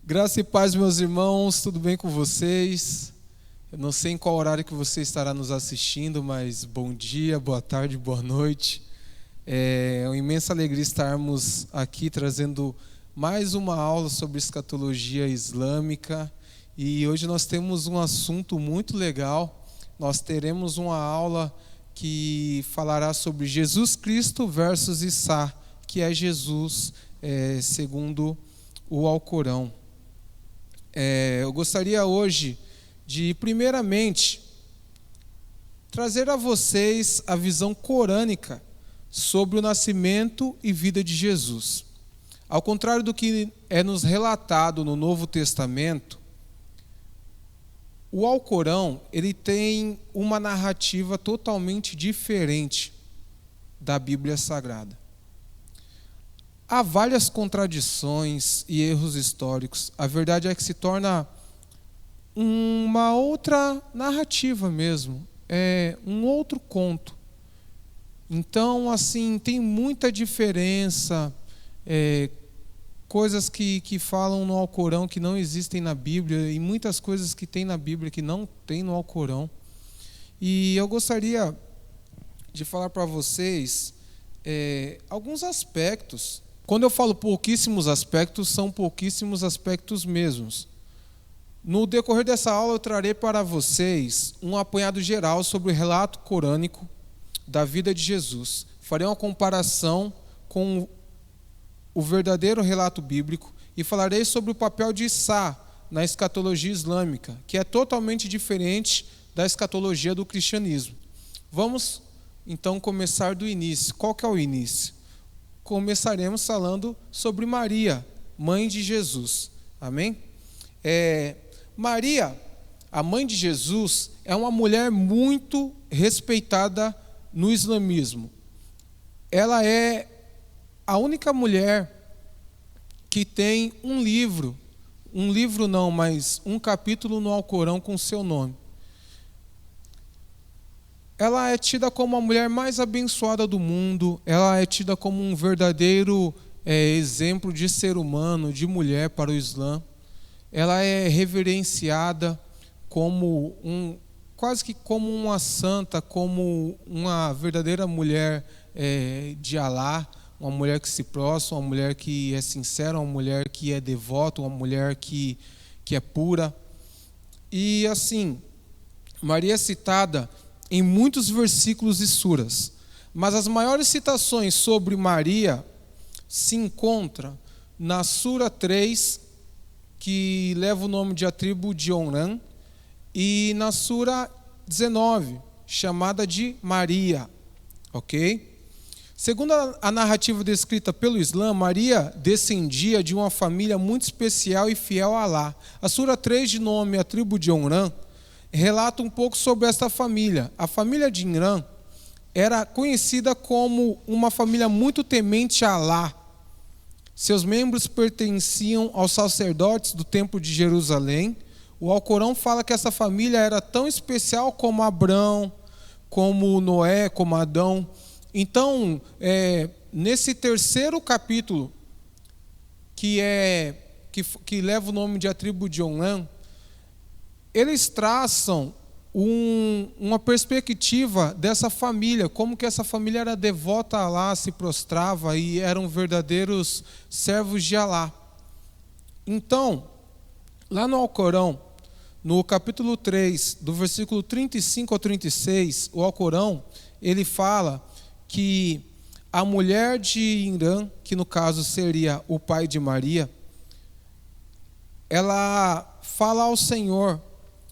Graça e paz, meus irmãos, tudo bem com vocês? Eu não sei em qual horário que você estará nos assistindo, mas bom dia, boa tarde, boa noite. É uma imensa alegria estarmos aqui trazendo mais uma aula sobre escatologia islâmica. E hoje nós temos um assunto muito legal. Nós teremos uma aula que falará sobre Jesus Cristo versus Isa, que é Jesus segundo o Alcorão. Eu gostaria hoje de, primeiramente, trazer a vocês a visão corânica sobre o nascimento e vida de Jesus. Ao contrário do que é nos relatado no Novo Testamento, o Alcorão ele tem uma narrativa totalmente diferente da Bíblia Sagrada. Há várias contradições e erros históricos. A verdade é que se torna uma outra narrativa mesmo, um outro conto. Então, assim, tem muita diferença, coisas que falam no Alcorão que não existem na Bíblia e muitas coisas que tem na Bíblia que não tem no Alcorão. E eu gostaria de falar para vocês alguns aspectos. Quando eu falo pouquíssimos aspectos, são pouquíssimos aspectos mesmos. No decorrer dessa aula, eu trarei para vocês um apanhado geral sobre o relato corânico da vida de Jesus. Farei uma comparação com o verdadeiro relato bíblico e falarei sobre o papel de Isa na escatologia islâmica, que é totalmente diferente da escatologia do cristianismo. Vamos, então, começar do início. Qual que é o início? Começaremos falando sobre Maria, mãe de Jesus. Amém? Maria, a mãe de Jesus, é uma mulher muito respeitada no islamismo. Ela é a única mulher que tem mas um capítulo no Alcorão com seu nome. Ela é tida como a mulher mais abençoada do mundo, ela é tida como um verdadeiro exemplo de ser humano, de mulher para o Islã. Ela é reverenciada como quase que como uma santa, como uma verdadeira mulher de Alá, uma mulher que se prostra, uma mulher que é sincera, uma mulher que é devota, uma mulher que é pura. E assim, Maria é citada em muitos versículos e suras, mas as maiores citações sobre Maria se encontram na Sura 3, que leva o nome de a tribo de Onã, e na Sura 19, chamada de Maria, ok? Segundo a narrativa descrita pelo Islã, Maria descendia de uma família muito especial e fiel a Alá. A Sura 3, de nome a tribo de Onã, relata um pouco sobre esta família. A família de Irã era conhecida como uma família muito temente a Alá. Seus membros pertenciam aos sacerdotes do Templo de Jerusalém. O Alcorão fala que essa família era tão especial como Abrão, como Noé, como Adão. Então, nesse terceiro capítulo, que leva o nome de a tribo de Onã, eles traçam uma perspectiva dessa família, como que essa família era devota a Alá, se prostrava e eram verdadeiros servos de Alá. Então, lá no Alcorão, no capítulo 3, do versículo 35 ao 36, o Alcorão, ele fala que a mulher de Irã, que no caso seria o pai de Maria, ela fala ao Senhor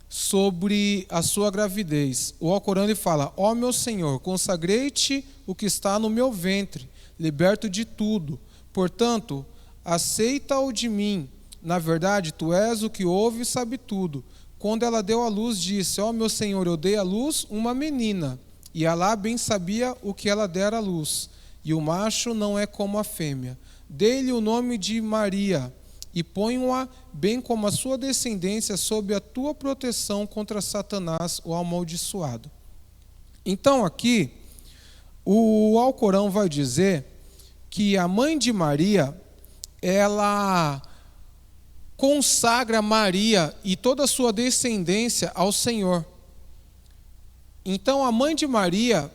sobre a sua gravidez. O Alcorão ele fala: ó meu Senhor, consagrei-te o que está no meu ventre, liberto de tudo. Portanto, aceita-o de mim. Na verdade, tu és o que ouve e sabe tudo. Quando ela deu à luz, disse: ó meu Senhor, eu dei à luz uma menina. E Alá bem sabia o que ela dera à luz. E o macho não é como a fêmea. Dei-lhe o nome de Maria, e ponho-a, bem como a sua descendência, sob a tua proteção contra Satanás, o amaldiçoado. Então aqui, o Alcorão vai dizer que a mãe de Maria, ela consagra Maria e toda a sua descendência ao Senhor. Então a mãe de Maria,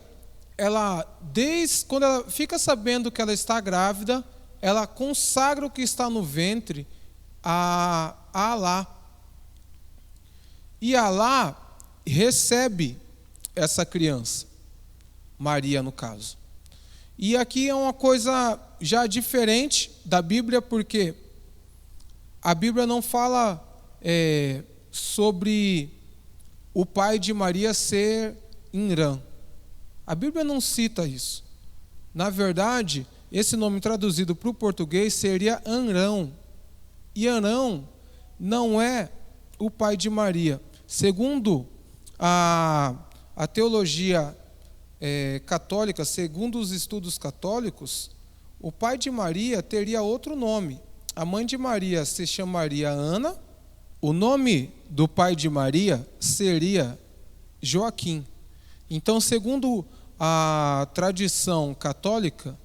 ela, desde quando ela fica sabendo que ela está grávida, ela consagra o que está no ventre a Alá. E Alá recebe essa criança, Maria no caso. E aqui é uma coisa já diferente da Bíblia, porque a Bíblia não fala sobre o pai de Maria ser Imrã. A Bíblia não cita isso. Na verdade, esse nome traduzido para o português seria Arão. E Arão não é o pai de Maria. Segundo a teologia católica, segundo os estudos católicos, o pai de Maria teria outro nome. A mãe de Maria se chamaria Ana. O nome do pai de Maria seria Joaquim. Então, segundo a tradição católica,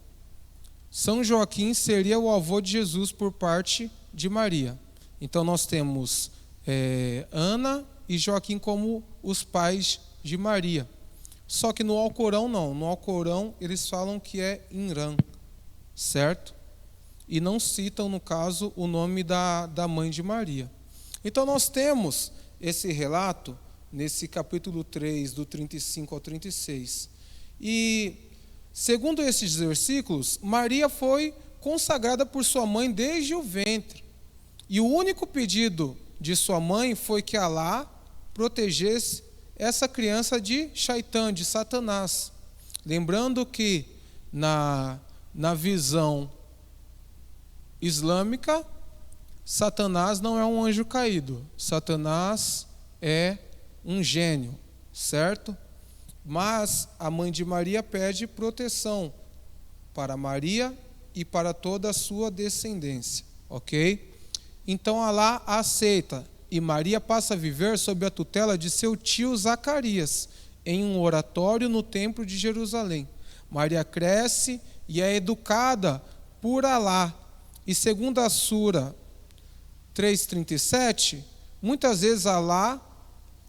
São Joaquim seria o avô de Jesus por parte de Maria. Então, nós temos Ana e Joaquim como os pais de Maria. Só que no Alcorão não. No Alcorão eles falam que é Imrã, certo? E não citam, no caso, o nome da mãe de Maria. Então nós temos esse relato nesse capítulo 3, do 35 ao 36. E, segundo esses versículos, Maria foi consagrada por sua mãe desde o ventre. E o único pedido de sua mãe foi que Alá protegesse essa criança de Shaitã, de Satanás. Lembrando que na visão islâmica, Satanás não é um anjo caído. Satanás é um gênio, certo? Mas a mãe de Maria pede proteção para Maria e para toda a sua descendência, ok? Então Alá aceita e Maria passa a viver sob a tutela de seu tio Zacarias, em um oratório no templo de Jerusalém. Maria cresce e é educada por Alá. E segundo a Sura 3:37, muitas vezes Alá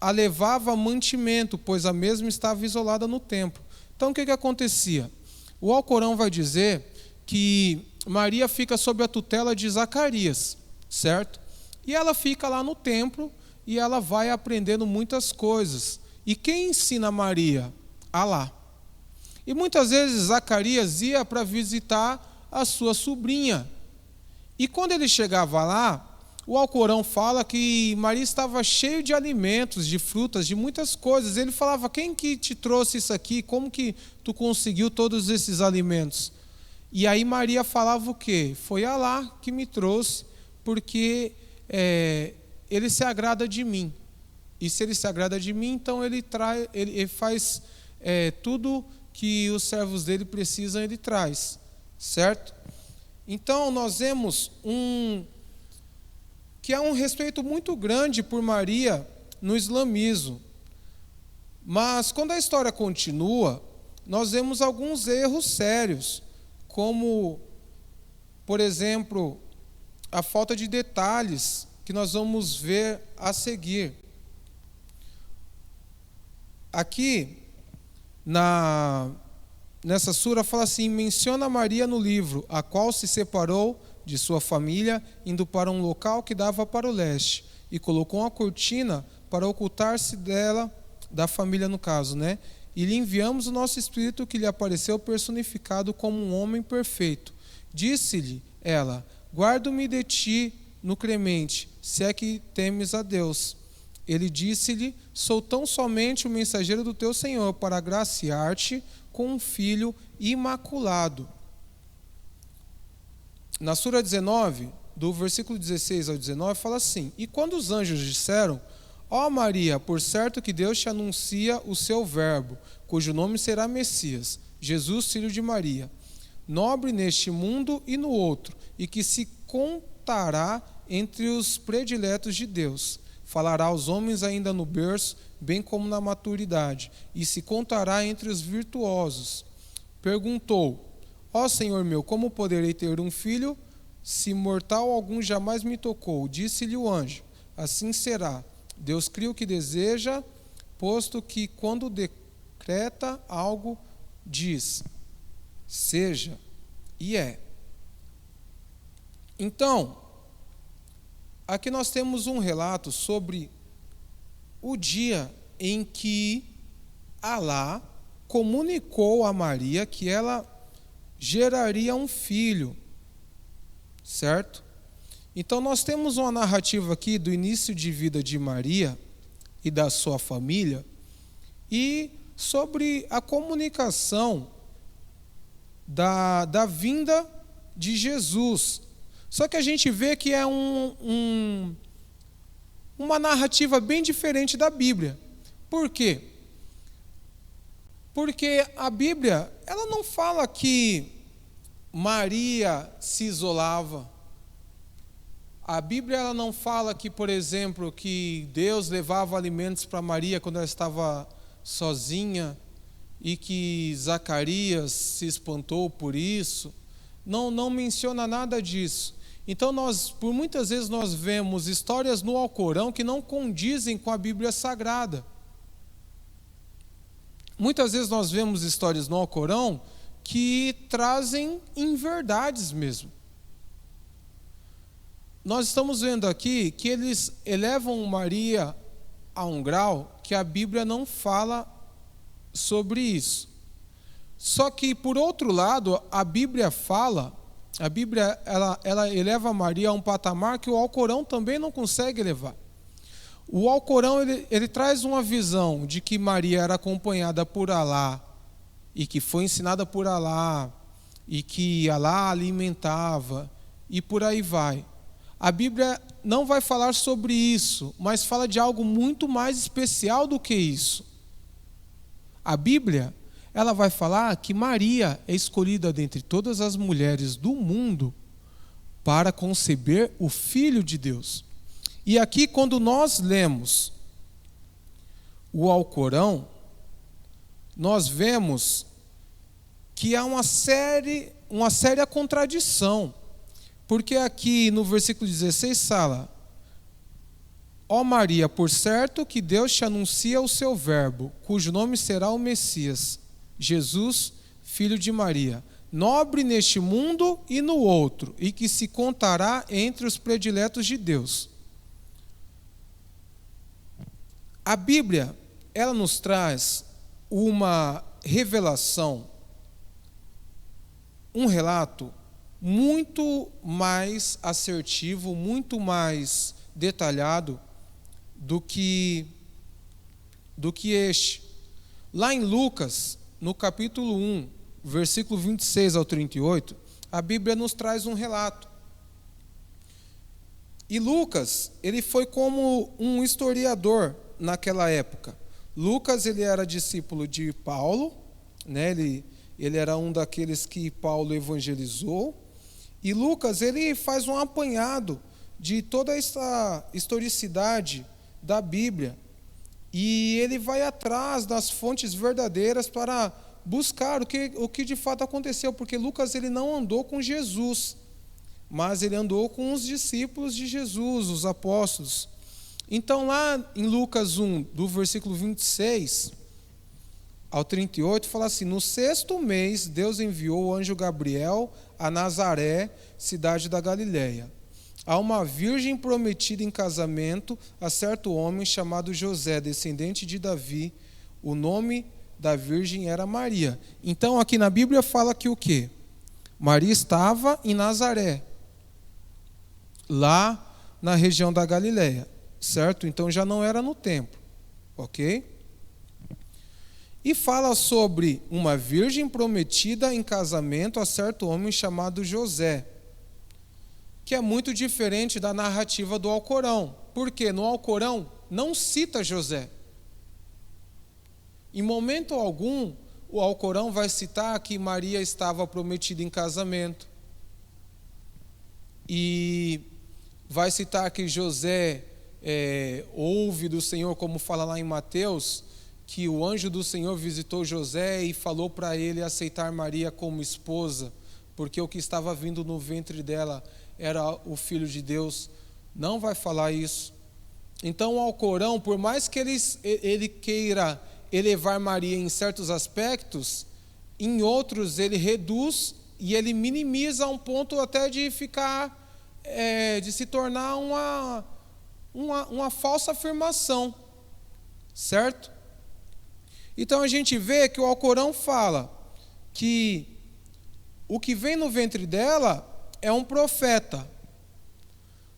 a levava a mantimento, pois a mesma estava isolada no templo. Então o que acontecia? O Alcorão vai dizer que Maria fica sob a tutela de Zacarias, certo? E ela fica lá no templo e ela vai aprendendo muitas coisas. E quem ensina Maria? Alá. E muitas vezes Zacarias ia para visitar a sua sobrinha. E quando ele chegava lá, o Alcorão fala que Maria estava cheia de alimentos, de frutas, de muitas coisas. Ele falava: quem que te trouxe isso aqui? Como que tu conseguiu todos esses alimentos? E aí Maria falava o quê? Foi Alá que me trouxe, porque ele se agrada de mim. E se ele se agrada de mim, então ele faz tudo que os servos dele precisam, ele traz, certo? Então nós vemos que há um respeito muito grande por Maria no islamismo. Mas quando a história continua, nós vemos alguns erros sérios, como, por exemplo, a falta de detalhes que nós vamos ver a seguir. Aqui, nessa sura, fala assim: menciona Maria no livro, a qual se separou de sua família, indo para um local que dava para o leste, e colocou uma cortina para ocultar-se dela, da família no caso, né? E lhe enviamos o nosso Espírito, que lhe apareceu personificado como um homem perfeito. Disse-lhe ela: guardo-me de ti no cremente, se é que temes a Deus. Ele disse-lhe: sou tão somente o mensageiro do teu Senhor, para agraciar-te com um filho imaculado. Na Sura 19, do versículo 16 ao 19, fala assim: e quando os anjos disseram: ó Maria, por certo que Deus te anuncia o seu verbo, cujo nome será Messias, Jesus, filho de Maria, nobre neste mundo e no outro, e que se contará entre os prediletos de Deus. Falará aos homens ainda no berço, bem como na maturidade, e se contará entre os virtuosos. Perguntou: ó Senhor meu, como poderei ter um filho, se mortal algum jamais me tocou. Disse-lhe o anjo: assim será. Deus cria o que deseja, posto que quando decreta algo, diz: seja, e é. Então, aqui nós temos um relato sobre o dia em que Alá comunicou a Maria que ela geraria um filho, certo? Então nós temos uma narrativa aqui do início de vida de Maria e da sua família e sobre a comunicação da vinda de Jesus. Só que a gente vê que é uma narrativa bem diferente da Bíblia. Por quê? Porque a Bíblia, ela não fala que Maria se isolava. A Bíblia ela não fala que, por exemplo, que Deus levava alimentos para Maria quando ela estava sozinha e que Zacarias se espantou por isso. Não menciona nada disso. Então, por muitas vezes nós vemos histórias no Alcorão que não condizem com a Bíblia Sagrada. Muitas vezes nós vemos histórias no Alcorão que trazem inverdades mesmo. Nós estamos vendo aqui que eles elevam Maria a um grau que a Bíblia não fala sobre isso. Só que, por outro lado, a Bíblia ela eleva Maria a um patamar que o Alcorão também não consegue elevar. O Alcorão ele traz uma visão de que Maria era acompanhada por Alá e que foi ensinada por Alá e que Alá alimentava e por aí vai. A Bíblia não vai falar sobre isso, mas fala de algo muito mais especial do que isso. A Bíblia, ela vai falar que Maria é escolhida dentre todas as mulheres do mundo para conceber o Filho de Deus. E aqui, quando nós lemos o Alcorão, nós vemos que há uma séria contradição. Porque aqui no versículo 16 fala: ó Maria, por certo que Deus te anuncia o seu verbo, cujo nome será o Messias, Jesus, filho de Maria, nobre neste mundo e no outro, e que se contará entre os prediletos de Deus. A Bíblia, ela nos traz uma revelação, um relato muito mais assertivo, muito mais detalhado do que este. Lá em Lucas, no capítulo 1, versículo 26 ao 38, a Bíblia nos traz um relato. E Lucas, ele foi como um historiador naquela época. Lucas, ele era discípulo de Paulo, né? Ele era um daqueles que Paulo evangelizou. E Lucas, ele faz um apanhado de toda essa historicidade da Bíblia. E ele vai atrás das fontes verdadeiras para buscar o que de fato aconteceu. Porque Lucas, ele não andou com Jesus, mas ele andou com os discípulos de Jesus, os apóstolos. Então, lá em Lucas 1, do versículo 26 ao 38, fala assim: no 6º mês, Deus enviou o anjo Gabriel a Nazaré, cidade da Galileia, a uma virgem prometida em casamento a certo homem chamado José, descendente de Davi. O nome da virgem era Maria. Então, aqui na Bíblia fala que o quê? Maria estava em Nazaré, lá na região da Galileia, certo? Então, já não era no templo, ok? E fala sobre uma virgem prometida em casamento a certo homem chamado José, que é muito diferente da narrativa do Alcorão. Porque no Alcorão não cita José. Em momento algum, o Alcorão vai citar que Maria estava prometida em casamento. E vai citar que José ouve do Senhor, como fala lá em Mateus, que o anjo do Senhor visitou José e falou para ele aceitar Maria como esposa, porque o que estava vindo no ventre dela era o Filho de Deus. Não vai falar isso. Então o Alcorão, por mais que ele queira elevar Maria em certos aspectos, em outros ele reduz e ele minimiza a um ponto até de ficar, de se tornar uma falsa afirmação, certo? Então a gente vê que o Alcorão fala que o que vem no ventre dela é um profeta.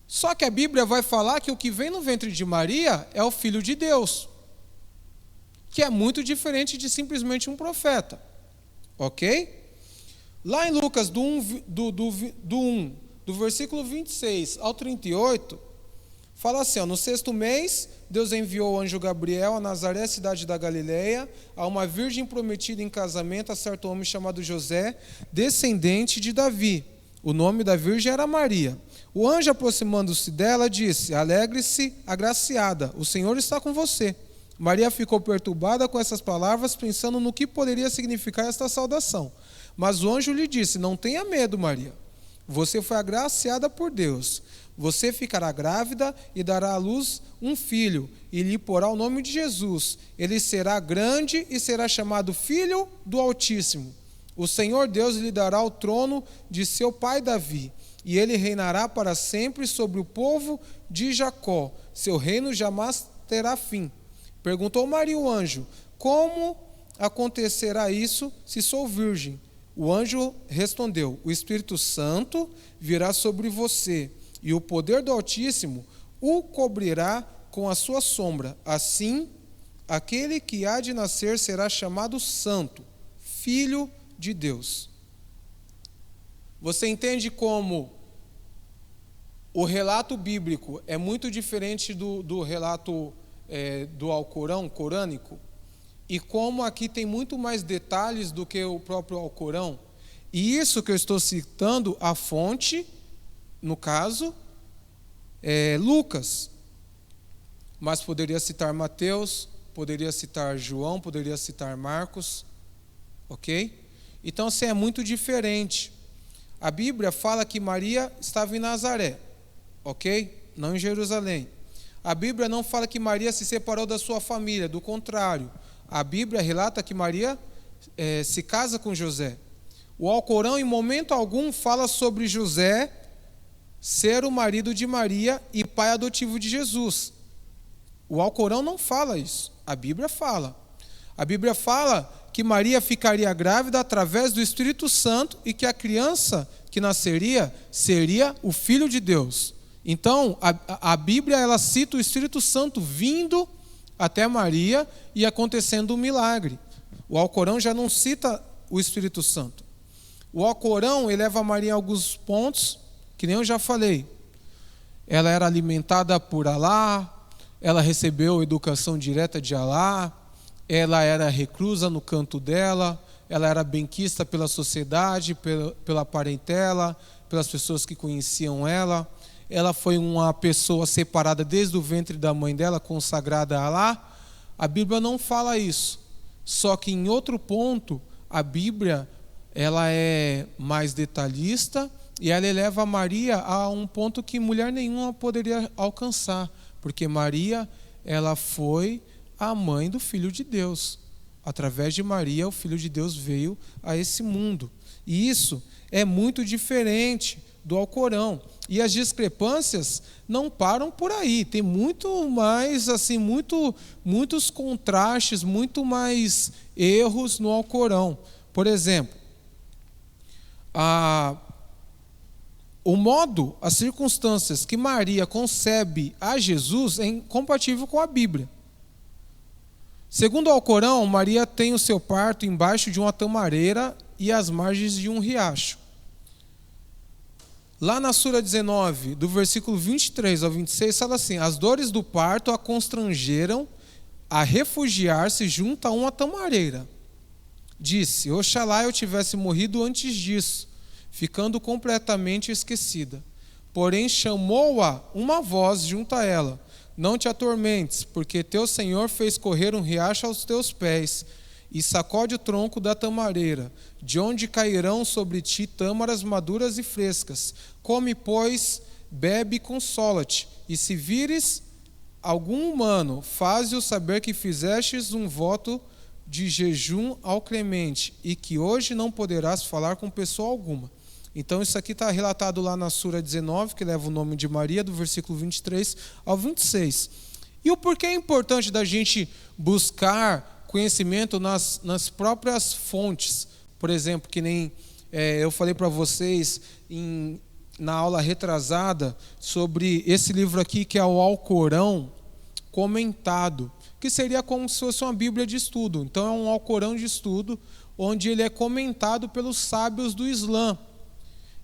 Só que a Bíblia vai falar que o que vem no ventre de Maria é o Filho de Deus, que é muito diferente de simplesmente um profeta. Ok? Lá em Lucas, do versículo 26 ao 38, fala assim, no 6º mês, Deus enviou o anjo Gabriel a Nazaré, cidade da Galileia, a uma virgem prometida em casamento a certo homem chamado José, descendente de Davi. O nome da virgem era Maria. O anjo, aproximando-se dela, disse: alegre-se, agraciada, o Senhor está com você. Maria ficou perturbada com essas palavras, pensando no que poderia significar esta saudação. Mas o anjo lhe disse: não tenha medo, Maria. Você foi agraciada por Deus. Você ficará grávida e dará à luz um filho, e lhe porá o nome de Jesus. Ele será grande e será chamado Filho do Altíssimo. O Senhor Deus lhe dará o trono de seu pai Davi, e ele reinará para sempre sobre o povo de Jacó. Seu reino jamais terá fim. Perguntou Maria o anjo: como acontecerá isso se sou virgem? O anjo respondeu: o Espírito Santo virá sobre você, e o poder do Altíssimo o cobrirá com a sua sombra. Assim, aquele que há de nascer será chamado Santo, Filho de Deus. Você entende como o relato bíblico é muito diferente do relato do Alcorão, corânico? E como aqui tem muito mais detalhes do que o próprio Alcorão. E isso que eu estou citando, a fonte, no caso, é Lucas. Mas poderia citar Mateus, poderia citar João, poderia citar Marcos. Ok? Então, assim, é muito diferente. A Bíblia fala que Maria estava em Nazaré. Ok? Não em Jerusalém. A Bíblia não fala que Maria se separou da sua família, do contrário. A Bíblia relata que Maria se casa com José. O Alcorão, em momento algum, fala sobre José ser o marido de Maria e pai adotivo de Jesus. O Alcorão não fala isso. A Bíblia fala. A Bíblia fala que Maria ficaria grávida através do Espírito Santo e que a criança que nasceria seria o Filho de Deus. Então, a Bíblia ela cita o Espírito Santo vindo até Maria e acontecendo um milagre. O Alcorão já não cita o Espírito Santo. O Alcorão eleva Maria a alguns pontos, que nem eu já falei. Ela era alimentada por Alá, ela recebeu educação direta de Alá, ela era reclusa no canto dela, ela era benquista pela sociedade, pela parentela, pelas pessoas que conheciam ela. Ela foi uma pessoa separada desde o ventre da mãe dela, consagrada a Alá. A Bíblia não fala isso. Só que em outro ponto, a Bíblia ela é mais detalhista e ela eleva Maria a um ponto que mulher nenhuma poderia alcançar. Porque Maria, ela foi a mãe do Filho de Deus. Através de Maria, o Filho de Deus veio a esse mundo. E isso é muito diferente do Alcorão. E as discrepâncias não param por aí. Tem muito mais, assim, muitos contrastes, muito mais erros no Alcorão. Por exemplo, o modo, as circunstâncias que Maria concebe a Jesus é incompatível com a Bíblia. Segundo o Alcorão, Maria tem o seu parto embaixo de uma tamareira e às margens de um riacho. Lá na Sura 19, do versículo 23 ao 26, fala assim: as dores do parto a constrangeram a refugiar-se junto a uma tamareira. Disse: oxalá eu tivesse morrido antes disso, ficando completamente esquecida. Porém chamou-a uma voz junto a ela: não te atormentes, porque teu Senhor fez correr um riacho aos teus pés, e sacode o tronco da tamareira, de onde cairão sobre ti tâmaras maduras e frescas. Come, pois, bebe e consola-te. E se vires algum humano, faze-o saber que fizestes um voto de jejum ao Clemente, e que hoje não poderás falar com pessoa alguma. Então isso aqui está relatado lá na Sura 19, que leva o nome de Maria, do versículo 23 ao 26. E o porquê é importante da gente buscar conhecimento nas próprias fontes? Por exemplo, que nem eu falei para vocês na aula retrasada sobre esse livro aqui, que é o Alcorão comentado, que seria como se fosse uma Bíblia de estudo. Então é um Alcorão de estudo, onde ele é comentado pelos sábios do Islã.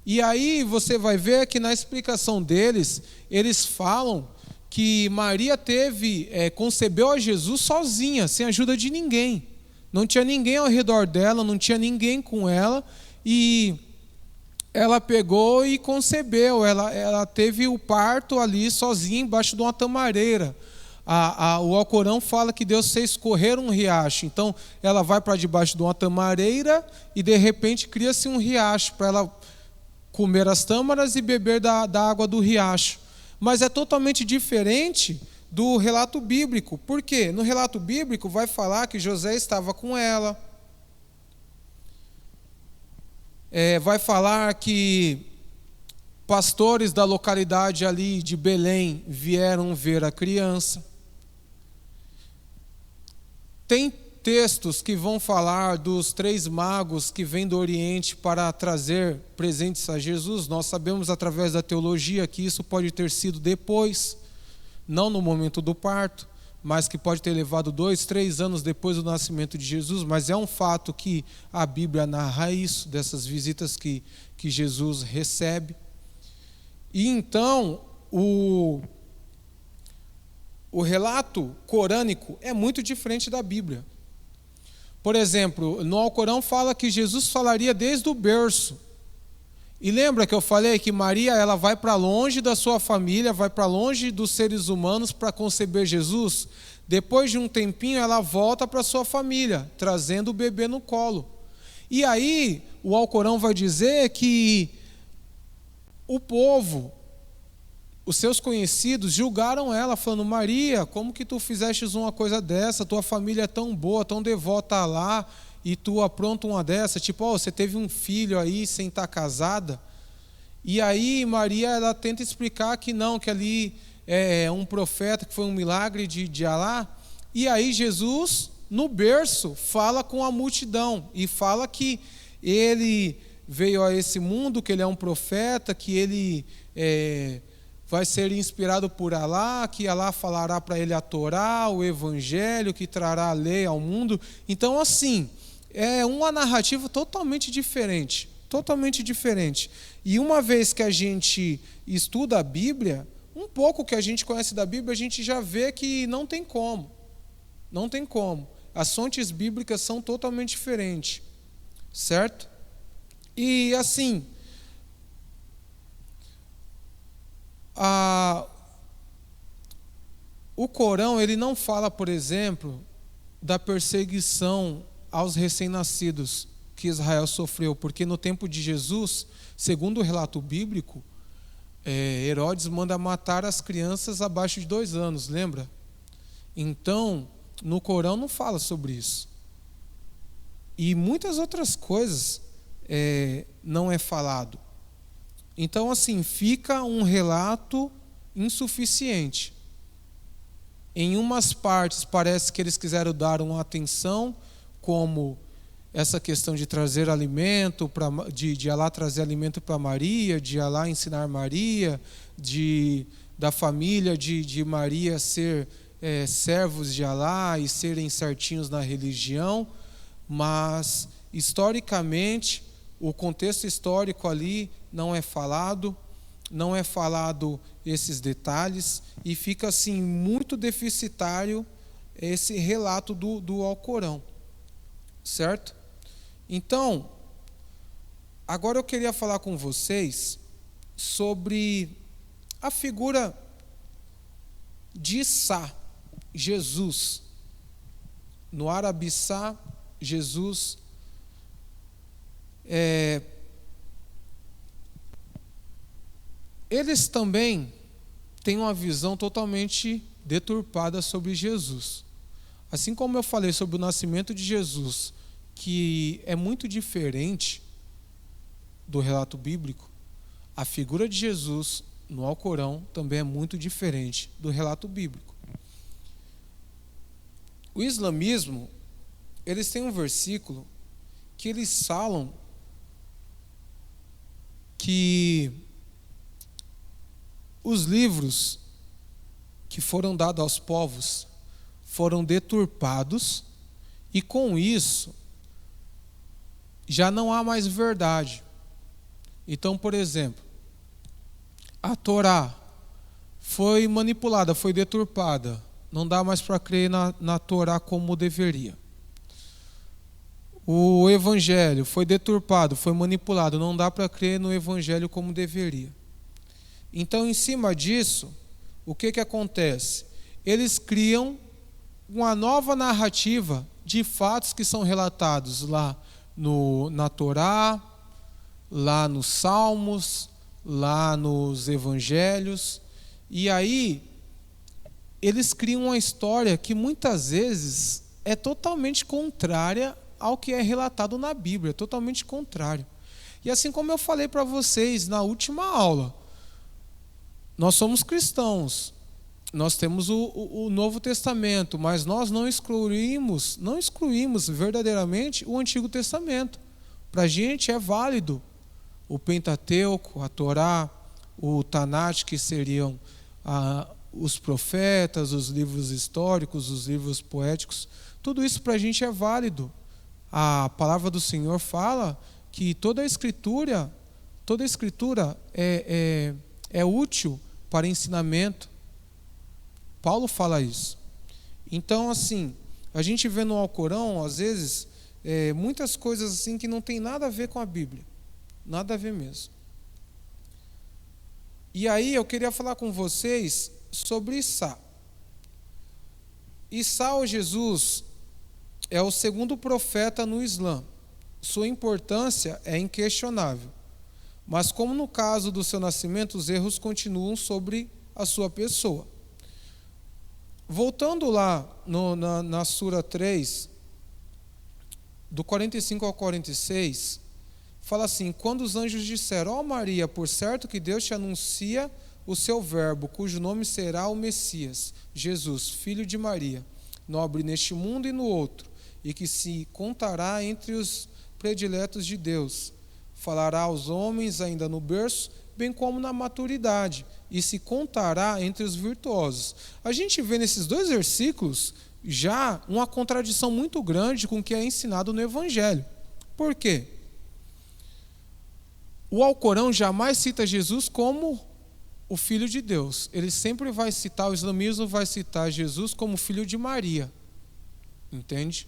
E aí você vai ver que na explicação deles, eles falam que Maria concebeu a Jesus sozinha, sem ajuda de ninguém. Não tinha ninguém ao redor dela, não tinha ninguém com ela, e ela pegou e concebeu. Ela teve o parto ali sozinha, embaixo de uma tamareira. O Alcorão fala que Deus fez correr um riacho. Então ela vai para debaixo de uma tamareira e de repente cria-se um riacho para ela comer as tâmaras e beber da água do riacho. Mas é totalmente diferente do relato bíblico. Por quê? No relato bíblico vai falar que José estava com ela. Vai falar que pastores da localidade ali de Belém vieram ver a criança. Tem textos que vão falar dos 3 magos que vêm do Oriente para trazer presentes a Jesus. Nós sabemos através da teologia que isso pode ter sido depois, não no momento do parto, mas que pode ter levado 2, 3 anos depois do nascimento de Jesus. Mas é um fato que a Bíblia narra isso, dessas visitas que Jesus recebe. E então o relato corânico é muito diferente da Bíblia. Por exemplo, no Alcorão fala que Jesus falaria desde o berço. E lembra que eu falei que Maria ela vai para longe da sua família, vai para longe dos seres humanos para conceber Jesus? Depois de um tempinho ela volta para sua família, trazendo o bebê no colo. E aí o Alcorão vai dizer que o povo, os seus conhecidos, julgaram ela, falando: Maria, como que tu fizestes uma coisa dessa? Tua família é tão boa, tão devota a lá, e tu apronta uma dessa? Tipo, você teve um filho aí sem estar casada? E aí Maria, ela tenta explicar que não, que ali é um profeta, que foi um milagre de Alá. E aí Jesus, no berço, fala com a multidão, e fala que ele veio a esse mundo, que ele é um profeta, que ele vai ser inspirado por Alá, que Alá falará para ele a Torá, o Evangelho, que trará a lei ao mundo. Então, assim, é uma narrativa totalmente diferente. Totalmente diferente. E uma vez que a gente estuda a Bíblia, um pouco que a gente conhece da Bíblia, a gente já vê que não tem como. Não tem como. As fontes bíblicas são totalmente diferentes. Certo? E, assim, o Corão ele não fala, por exemplo, da perseguição aos recém-nascidos que Israel sofreu, porque no tempo de Jesus, segundo o relato bíblico, Herodes manda matar as crianças abaixo de 2 anos, lembra? Então, no Corão não fala sobre isso. E muitas outras coisas não é falado. Então, assim, fica um relato insuficiente. Em umas partes parece que eles quiseram dar uma atenção, como essa questão de trazer alimento, de Alá trazer alimento para Maria, de Alá ensinar Maria, da família de Maria ser servos de Alá e serem certinhos na religião, mas historicamente, o contexto histórico ali não é falado esses detalhes, e fica assim muito deficitário esse relato do Alcorão, certo? Então, agora eu queria falar com vocês sobre a figura de Isa, Jesus. No árabe Isa, Jesus eles também têm uma visão totalmente deturpada sobre Jesus. Assim como eu falei sobre o nascimento de Jesus, que é muito diferente do relato bíblico, a figura de Jesus no Alcorão também é muito diferente do relato bíblico. O islamismo, eles têm um versículo que eles falam que os livros que foram dados aos povos foram deturpados e com isso já não há mais verdade. Então, por exemplo, a Torá foi manipulada, foi deturpada. Não dá mais para crer na Torá como deveria. O Evangelho foi deturpado, foi manipulado. Não dá para crer no Evangelho como deveria. Então, em cima disso, o que acontece? Eles criam uma nova narrativa de fatos que são relatados lá na Torá, lá nos Salmos, lá nos Evangelhos. E aí, eles criam uma história que muitas vezes é totalmente contrária ao que é relatado na Bíblia, totalmente contrário. E assim como eu falei para vocês na última aula, nós somos cristãos, nós temos o Novo Testamento, mas nós não excluímos verdadeiramente o Antigo Testamento. Para a gente é válido o Pentateuco, a Torá, o Tanakh, que seriam os profetas, os livros históricos, os livros poéticos. Tudo isso para a gente é válido. A palavra do Senhor fala que toda a Escritura é útil para ensinamento. Paulo fala isso. Então, assim, a gente vê no Alcorão, às vezes, muitas coisas assim que não tem nada a ver com a Bíblia. Nada a ver mesmo. E aí eu queria falar com vocês sobre Isa. Isa, ou Jesus, é o segundo profeta no Islã. Sua importância é inquestionável. Mas como no caso do seu nascimento, os erros continuam sobre a sua pessoa. Voltando lá na Sura 3, do 45 ao 46, fala assim: quando os anjos disseram: ó Maria, por certo que Deus te anuncia o seu verbo, cujo nome será o Messias, Jesus, filho de Maria, nobre neste mundo e no outro, e que se contará entre os prediletos de Deus. Falará aos homens ainda no berço, bem como na maturidade, e se contará entre os virtuosos. A gente vê nesses dois versículos já uma contradição muito grande com o que é ensinado no Evangelho. Por quê? O Alcorão jamais cita Jesus como o Filho de Deus. Ele sempre vai citar, o islamismo vai citar Jesus como filho de Maria. Entende?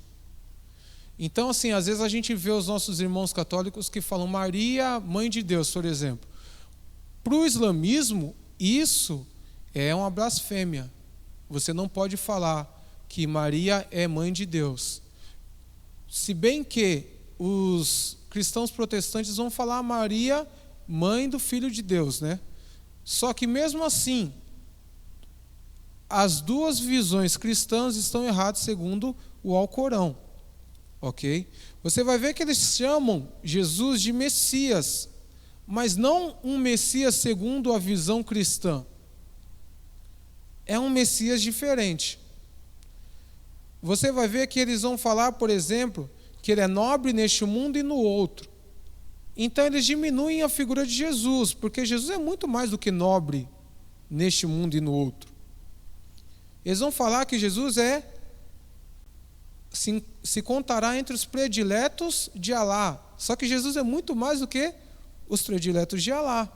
Então, assim, às vezes a gente vê os nossos irmãos católicos que falam Maria, mãe de Deus, por exemplo. Para o islamismo, isso é uma blasfêmia. Você não pode falar que Maria é mãe de Deus. Se bem que os cristãos protestantes vão falar Maria, mãe do Filho de Deus, né? Só que mesmo assim, as duas visões cristãs estão erradas segundo o Alcorão. Ok? Você vai ver que eles chamam Jesus de Messias, mas não um Messias segundo a visão cristã. É um Messias diferente. Você vai ver que eles vão falar, por exemplo, que ele é nobre neste mundo e no outro. Então eles diminuem a figura de Jesus, porque Jesus é muito mais do que nobre neste mundo e no outro. Eles vão falar que Jesus se contará entre os prediletos de Alá. Só que Jesus é muito mais do que os prediletos de Alá.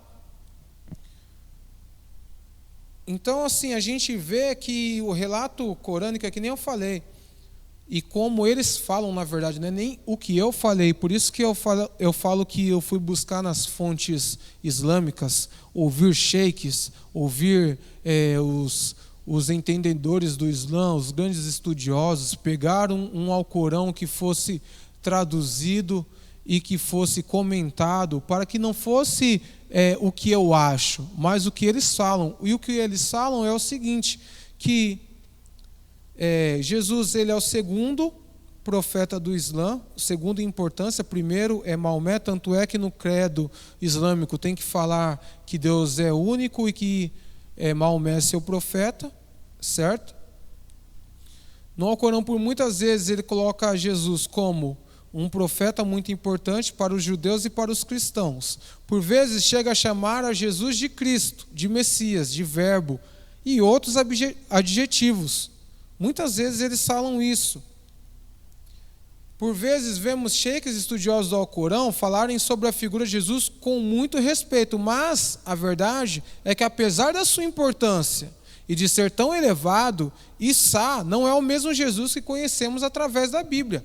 Então, assim, a gente vê que o relato corânico é que nem eu falei. E como eles falam, na verdade, não é nem o que eu falei. Por isso que eu falo que eu fui buscar nas fontes islâmicas, ouvir sheiks, ouvir os entendedores do Islã, os grandes estudiosos, pegaram um Alcorão que fosse traduzido e que fosse comentado, para que não fosse o que eu acho, mas o que eles falam. E o que eles falam é o seguinte, que Jesus ele é o segundo profeta do Islã, segundo em importância. Primeiro é Maomé, tanto é que no credo islâmico tem que falar que Deus é único e que Maomé é seu profeta, certo? No Alcorão, por muitas vezes, ele coloca Jesus como um profeta muito importante para os judeus e para os cristãos. Por vezes chega a chamar a Jesus de Cristo, de Messias, de Verbo e outros adjetivos. Muitas vezes eles falam isso. Por vezes vemos sheikhs estudiosos do Alcorão falarem sobre a figura de Jesus com muito respeito, mas a verdade é que, apesar da sua importância e de ser tão elevado, Issa não é o mesmo Jesus que conhecemos através da Bíblia.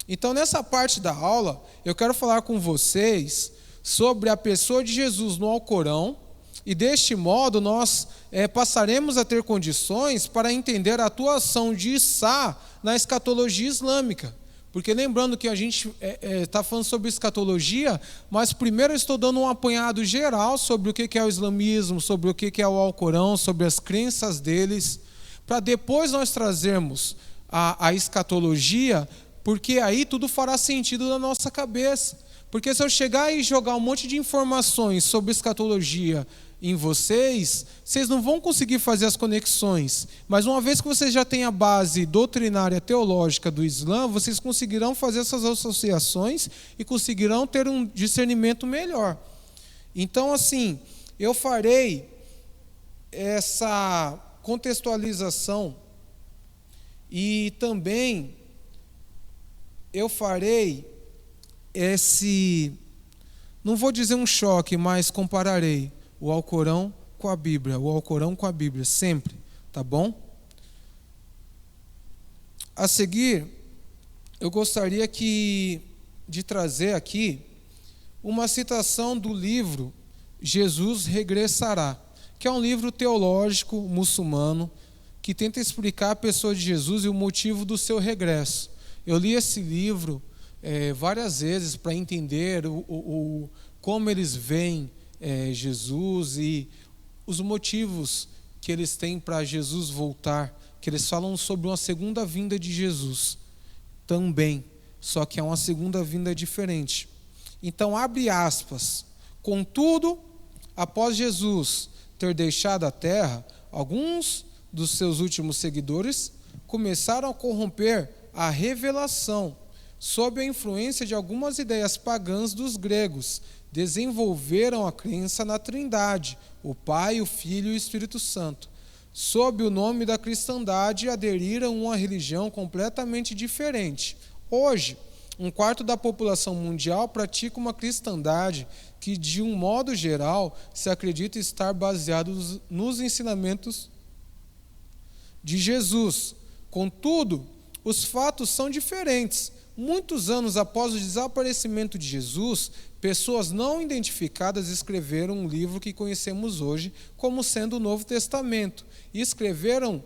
Então, nessa parte da aula, eu quero falar com vocês sobre a pessoa de Jesus no Alcorão, e deste modo nós passaremos a ter condições para entender a atuação de Issa na escatologia islâmica. Porque lembrando que a gente está falando sobre escatologia, mas primeiro eu estou dando um apanhado geral sobre o que é o islamismo, sobre o que é o Alcorão, sobre as crenças deles, para depois nós trazermos a escatologia, porque aí tudo fará sentido na nossa cabeça. Porque se eu chegar e jogar um monte de informações sobre escatologia em vocês não vão conseguir fazer as conexões. Mas uma vez que vocês já têm a base doutrinária teológica do Islã, vocês conseguirão fazer essas associações e conseguirão ter um discernimento melhor. Então, assim, eu farei essa contextualização e também eu farei não vou dizer um choque, mas compararei o Alcorão com a Bíblia, sempre, tá bom? A seguir, eu gostaria de trazer aqui uma citação do livro Jesus Regressará, que é um livro teológico muçulmano que tenta explicar a pessoa de Jesus e o motivo do seu regresso. Eu li esse livro várias vezes para entender como eles veem Jesus e os motivos que eles têm para Jesus voltar, que eles falam sobre uma segunda vinda de Jesus também, só que é uma segunda vinda diferente. Então, abre aspas, contudo, após Jesus ter deixado a terra, alguns dos seus últimos seguidores começaram a corromper a revelação sob a influência de algumas ideias pagãs dos gregos. Desenvolveram a crença na Trindade, o Pai, o Filho e o Espírito Santo. Sob o nome da cristandade, aderiram a uma religião completamente diferente. Hoje, 1/4 da população mundial pratica uma cristandade que, de um modo geral, se acredita estar baseado nos ensinamentos de Jesus. Contudo, os fatos são diferentes. Muitos anos após o desaparecimento de Jesus, pessoas não identificadas escreveram um livro que conhecemos hoje como sendo o Novo Testamento. E escreveram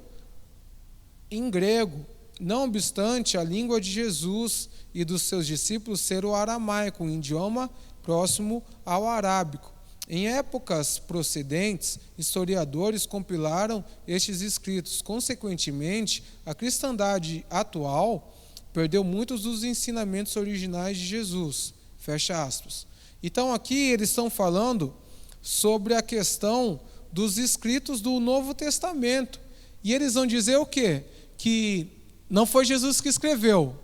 em grego, não obstante a língua de Jesus e dos seus discípulos ser o aramaico, um idioma próximo ao arábico. Em épocas procedentes, historiadores compilaram estes escritos. Consequentemente, a cristandade atual perdeu muitos dos ensinamentos originais de Jesus. Fecha aspas. Então aqui eles estão falando sobre a questão dos escritos do Novo Testamento. E eles vão dizer o quê? Que não foi Jesus que escreveu,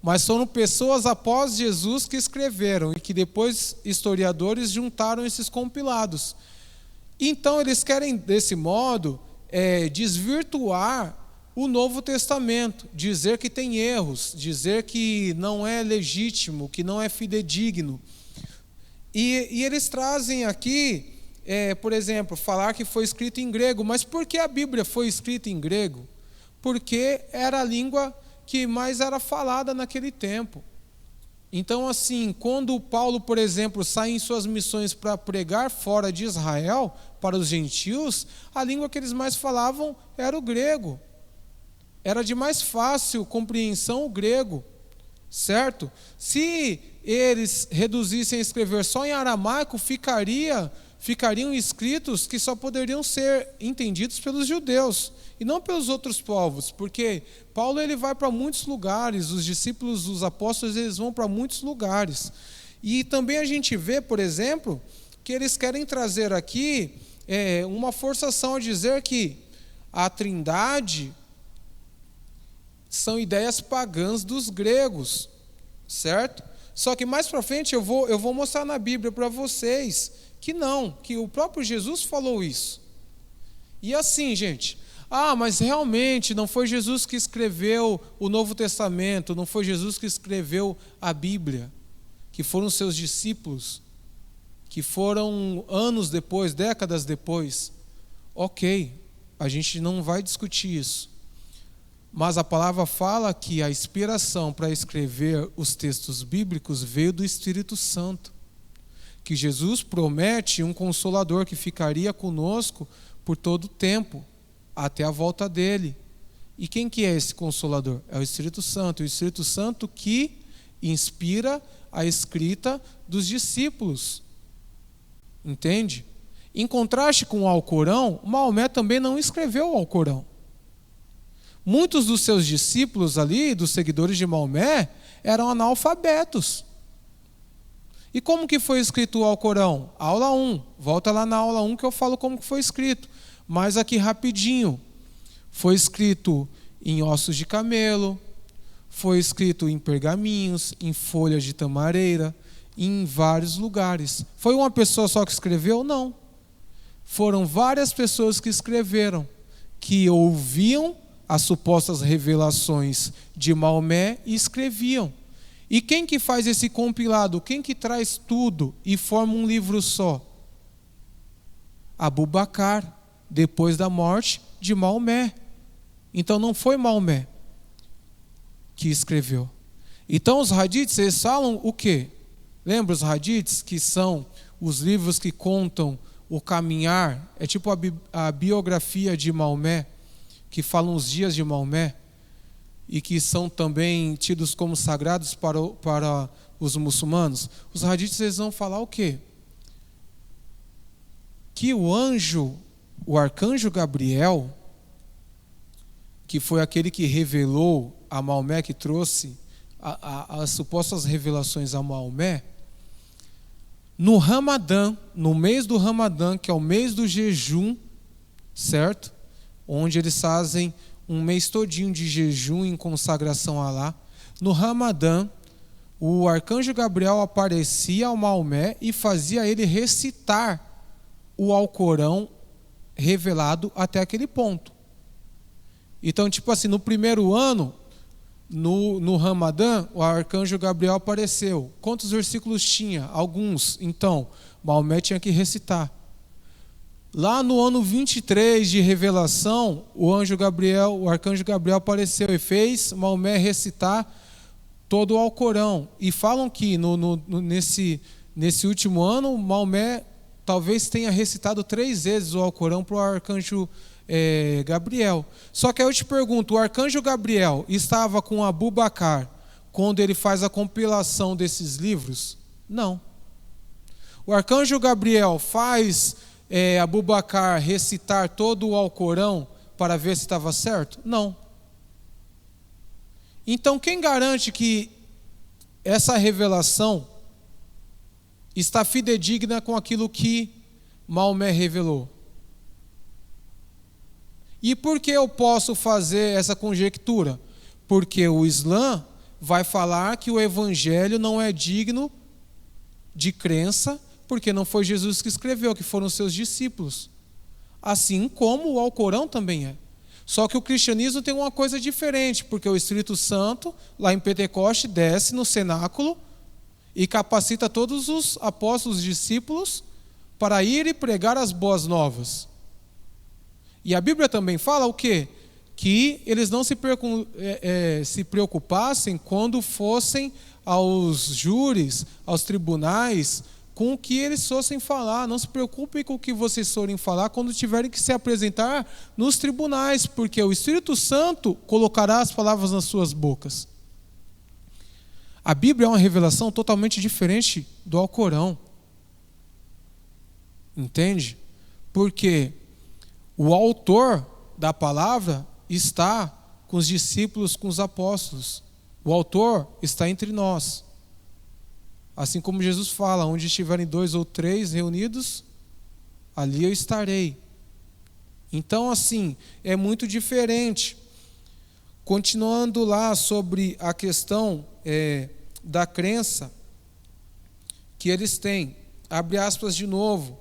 mas foram pessoas após Jesus que escreveram e que depois historiadores juntaram esses compilados. Então eles querem, desse modo, desvirtuar o Novo Testamento, dizer que tem erros, dizer que não é legítimo, que não é fidedigno. E eles trazem aqui, por exemplo, falar que foi escrito em grego. Mas por que a Bíblia foi escrita em grego? Porque era a língua que mais era falada naquele tempo. Então, assim, quando Paulo, por exemplo, sai em suas missões para pregar fora de Israel, para os gentios, a língua que eles mais falavam era o grego. Era de mais fácil compreensão o grego, certo? Se eles reduzissem a escrever só em aramaico, ficariam escritos que só poderiam ser entendidos pelos judeus e não pelos outros povos, porque Paulo ele vai para muitos lugares, os discípulos, os apóstolos, eles vão para muitos lugares. E também a gente vê, por exemplo, que eles querem trazer aqui uma forçação a dizer que a Trindade são ideias pagãs dos gregos, certo? Só que mais para frente eu vou mostrar na Bíblia para vocês que não, que o próprio Jesus falou isso. E assim, gente, mas realmente não foi Jesus que escreveu o Novo Testamento, não foi Jesus que escreveu a Bíblia, que foram seus discípulos, que foram anos depois, décadas depois. Ok, a gente não vai discutir isso. Mas a palavra fala que a inspiração para escrever os textos bíblicos veio do Espírito Santo. Que Jesus promete um consolador que ficaria conosco por todo o tempo, até a volta dele. E quem que é esse consolador? É o Espírito Santo. O Espírito Santo que inspira a escrita dos discípulos. Entende? Em contraste com o Alcorão, Maomé também não escreveu o Alcorão. Muitos dos seus discípulos ali, dos seguidores de Maomé, eram analfabetos. E como que foi escrito o Alcorão? Aula 1. Volta lá na aula 1 que eu falo como que foi escrito. Mas aqui rapidinho. Foi escrito em ossos de camelo, foi escrito em pergaminhos, em folhas de tamareira, em vários lugares. Foi uma pessoa só que escreveu? Não. Foram várias pessoas que escreveram, que ouviam as supostas revelações de Maomé e escreviam. E quem que faz esse compilado? Quem que traz tudo e forma um livro só? Abu Bakr, depois da morte de Maomé. Então não foi Maomé que escreveu. Então os hadiths, eles falam o quê? Lembra os hadiths, que são os livros que contam o caminhar, é tipo a biografia de Maomé, que falam os dias de Maomé, e que são também tidos como sagrados para os muçulmanos. Os hadiths, eles vão falar o quê? Que o arcanjo Gabriel, que foi aquele que revelou a Maomé, que trouxe as supostas revelações a Maomé, no Ramadã, no mês do Ramadã, que é o mês do jejum, certo? Onde eles fazem um mês todinho de jejum em consagração a Alá. No Ramadã, o arcanjo Gabriel aparecia ao Maomé e fazia ele recitar o Alcorão revelado até aquele ponto. Então, tipo assim, no primeiro ano, no Ramadã, o arcanjo Gabriel apareceu. Quantos versículos tinha? Alguns. Então, Maomé tinha que recitar. Lá no ano 23 de revelação, o arcanjo Gabriel apareceu e fez Maomé recitar todo o Alcorão. E falam que nesse último ano, Maomé talvez tenha recitado 3 vezes o Alcorão para o arcanjo Gabriel. Só que aí eu te pergunto, o arcanjo Gabriel estava com Abu Bakr quando ele faz a compilação desses livros? Não. O arcanjo Gabriel faz Abu Bakr recitar todo o Alcorão para ver se estava certo? Não. Então quem garante que essa revelação está fidedigna com aquilo que Maomé revelou? E por que eu posso fazer essa conjectura? Porque o Islã vai falar que o Evangelho não é digno de crença, porque não foi Jesus que escreveu, que foram seus discípulos. Assim como o Alcorão também é. Só que o cristianismo tem uma coisa diferente, porque o Espírito Santo, lá em Pentecoste, desce no cenáculo e capacita todos os apóstolos e discípulos para ir e pregar as boas novas. E a Bíblia também fala o quê? que eles não se preocupassem quando fossem aos júris, aos tribunais, com o que eles fossem falar. Não se preocupem com o que vocês forem falar quando tiverem que se apresentar nos tribunais, porque o Espírito Santo colocará as palavras nas suas bocas. A Bíblia é uma revelação totalmente diferente do Alcorão. Entende? Porque o autor da palavra está com os discípulos, com os apóstolos. O autor está entre nós. Assim como Jesus fala, onde estiverem 2 ou 3 reunidos, ali eu estarei. Então, assim, é muito diferente. Continuando lá sobre a questão da crença que eles têm. Abre aspas de novo.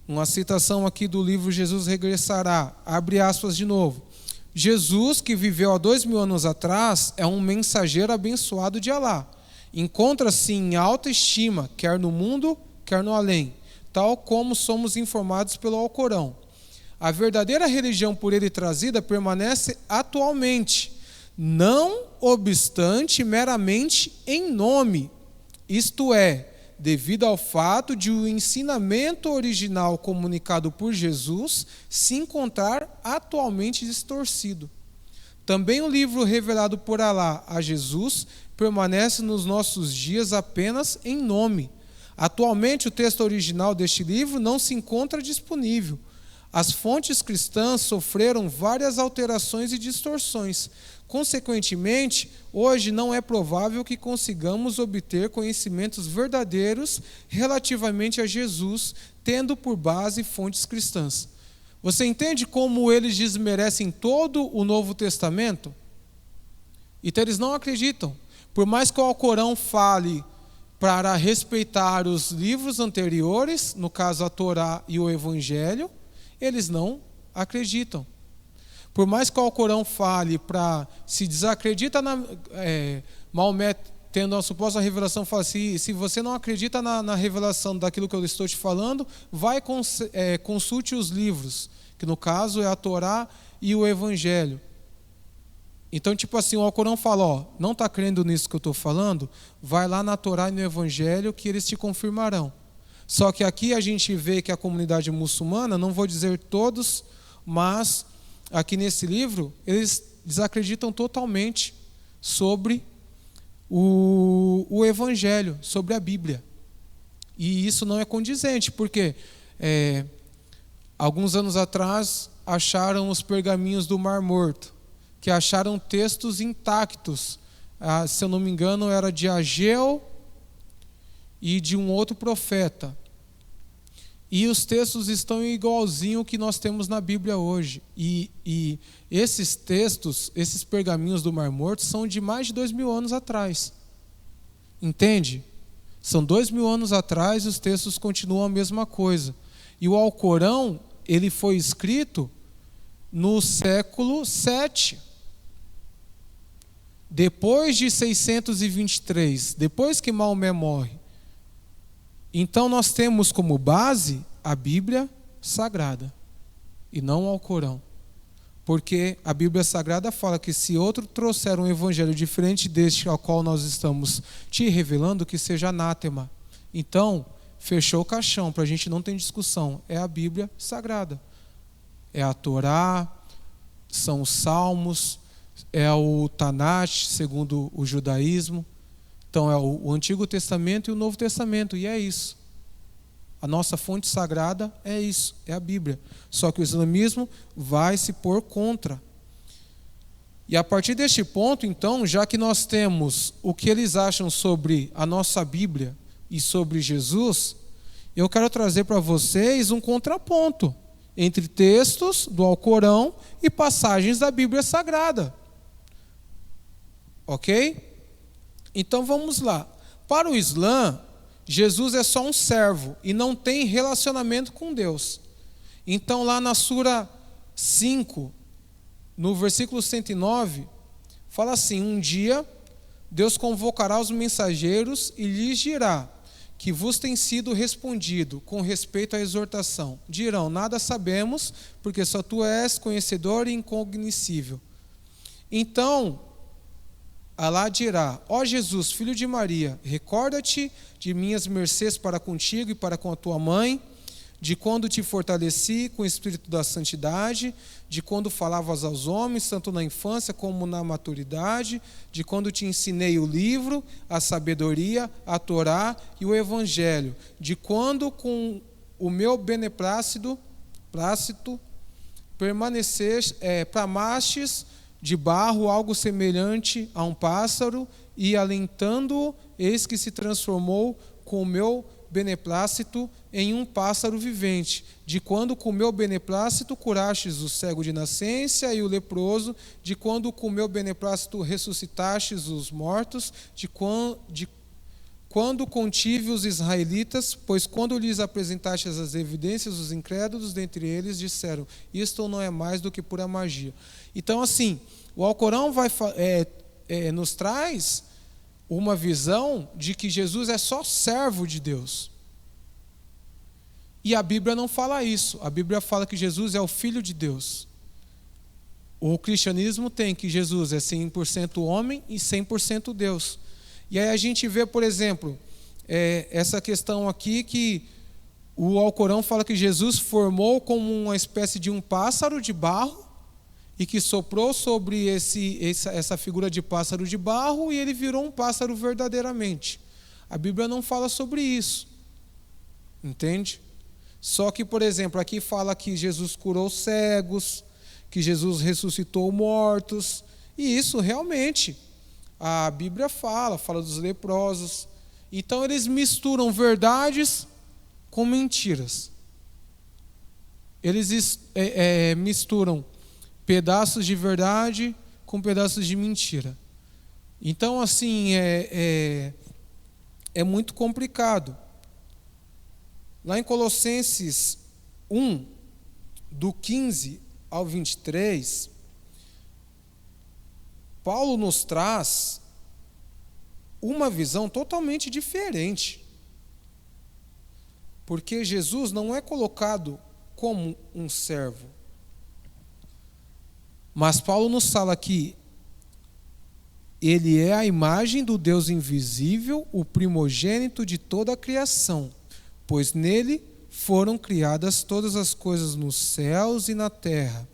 Uma citação aqui do livro Jesus Regressará. Abre aspas de novo. Jesus, que viveu há 2000 anos atrás, é um mensageiro abençoado de Alá. Encontra-se em alta estima, quer no mundo, quer no além, tal como somos informados pelo Alcorão. A verdadeira religião por ele trazida permanece atualmente, não obstante meramente em nome, isto é, devido ao fato de o ensinamento original comunicado por Jesus se encontrar atualmente distorcido. Também o livro revelado por Alá a Jesus permanece nos nossos dias apenas em nome. Atualmente, o texto original deste livro não se encontra disponível. As fontes cristãs sofreram várias alterações e distorções. Consequentemente, hoje não é provável que consigamos obter conhecimentos verdadeiros relativamente a Jesus, tendo por base fontes cristãs. Você entende como eles desmerecem todo o Novo Testamento? Então eles não acreditam. Por mais que o Alcorão fale para respeitar os livros anteriores, no caso a Torá e o Evangelho, eles não acreditam. Por mais que o Alcorão fale para se desacredita Maomé tendo a suposta revelação, fala assim, se você não acredita na revelação daquilo que eu estou te falando, vai consulte os livros, que no caso é a Torá e o Evangelho. Então, tipo assim, o Alcorão fala, não está crendo nisso que eu estou falando? Vai lá na Torá e no Evangelho que eles te confirmarão. Só que aqui a gente vê que a comunidade muçulmana, não vou dizer todos, mas aqui nesse livro, eles desacreditam totalmente sobre o Evangelho, sobre a Bíblia. E isso não é condizente, porque alguns anos atrás acharam os pergaminhos do Mar Morto, que acharam textos intactos. Se eu não me engano, era de Ageu e de um outro profeta. E os textos estão igualzinho o que nós temos na Bíblia hoje. E esses textos, esses pergaminhos do Mar Morto, são de mais de 2000 anos atrás. Entende? São 2000 anos atrás e os textos continuam a mesma coisa. E o Alcorão, ele foi escrito no século 7. Depois de 623, depois que Maomé morre. Então nós temos como base a Bíblia Sagrada e não o Alcorão. Porque a Bíblia Sagrada fala que se outro trouxer um evangelho diferente deste ao qual nós estamos te revelando, que seja anátema. Então, fechou o caixão, para a gente não ter discussão. É a Bíblia Sagrada. É a Torá, são os Salmos, é o Tanakh, segundo o judaísmo. Então é o Antigo Testamento e o Novo Testamento, e é isso. A nossa fonte sagrada é isso, é a Bíblia. Só que o islamismo vai se pôr contra. E a partir deste ponto, então, já que nós temos o que eles acham sobre a nossa Bíblia e sobre Jesus, eu quero trazer para vocês um contraponto entre textos do Alcorão e passagens da Bíblia Sagrada. Ok? Então vamos lá. Para o Islã, Jesus é só um servo e não tem relacionamento com Deus. Então lá na Sura 5, no versículo 109, fala assim: um dia Deus convocará os mensageiros e lhes dirá que vos tem sido respondido com respeito à exortação? Dirão: nada sabemos, porque só tu és conhecedor e incognoscível. Então, Alá dirá: ó Jesus, filho de Maria, recorda-te de minhas mercês para contigo e para com a tua mãe, de quando te fortaleci com o espírito da santidade, de quando falavas aos homens, tanto na infância como na maturidade, de quando te ensinei o livro, a sabedoria, a Torá e o Evangelho, de quando com o meu beneplácito pramastes de barro algo semelhante a um pássaro, e alentando-o, eis que se transformou com o meu beneplácito em um pássaro vivente, de quando com o meu beneplácito curastes o cego de nascença e o leproso, de quando com o meu beneplácito ressuscitastes os mortos, de quando contive os israelitas, pois quando lhes apresentastes as evidências, os incrédulos dentre eles disseram: isto não é mais do que pura magia. Então, assim, o Alcorão nos traz uma visão de que Jesus é só servo de Deus. E a Bíblia não fala isso. A Bíblia fala que Jesus é o Filho de Deus. O cristianismo tem que Jesus é 100% homem e 100% Deus. E aí a gente vê, por exemplo, essa questão aqui que o Alcorão fala que Jesus formou como uma espécie de um pássaro de barro e que soprou sobre essa figura de pássaro de barro e ele virou um pássaro verdadeiramente. A Bíblia não fala sobre isso. Entende? Só que, por exemplo, aqui fala que Jesus curou cegos, que Jesus ressuscitou mortos, e isso realmente a Bíblia fala dos leprosos. Então eles misturam verdades com mentiras. Eles misturam pedaços de verdade com pedaços de mentira. Então, assim, é muito complicado. Lá em Colossenses 1, do 15 ao 23, Paulo nos traz uma visão totalmente diferente. Porque Jesus não é colocado como um servo. Mas Paulo nos fala que ele é a imagem do Deus invisível, o primogênito de toda a criação, pois nele foram criadas todas as coisas nos céus e na terra,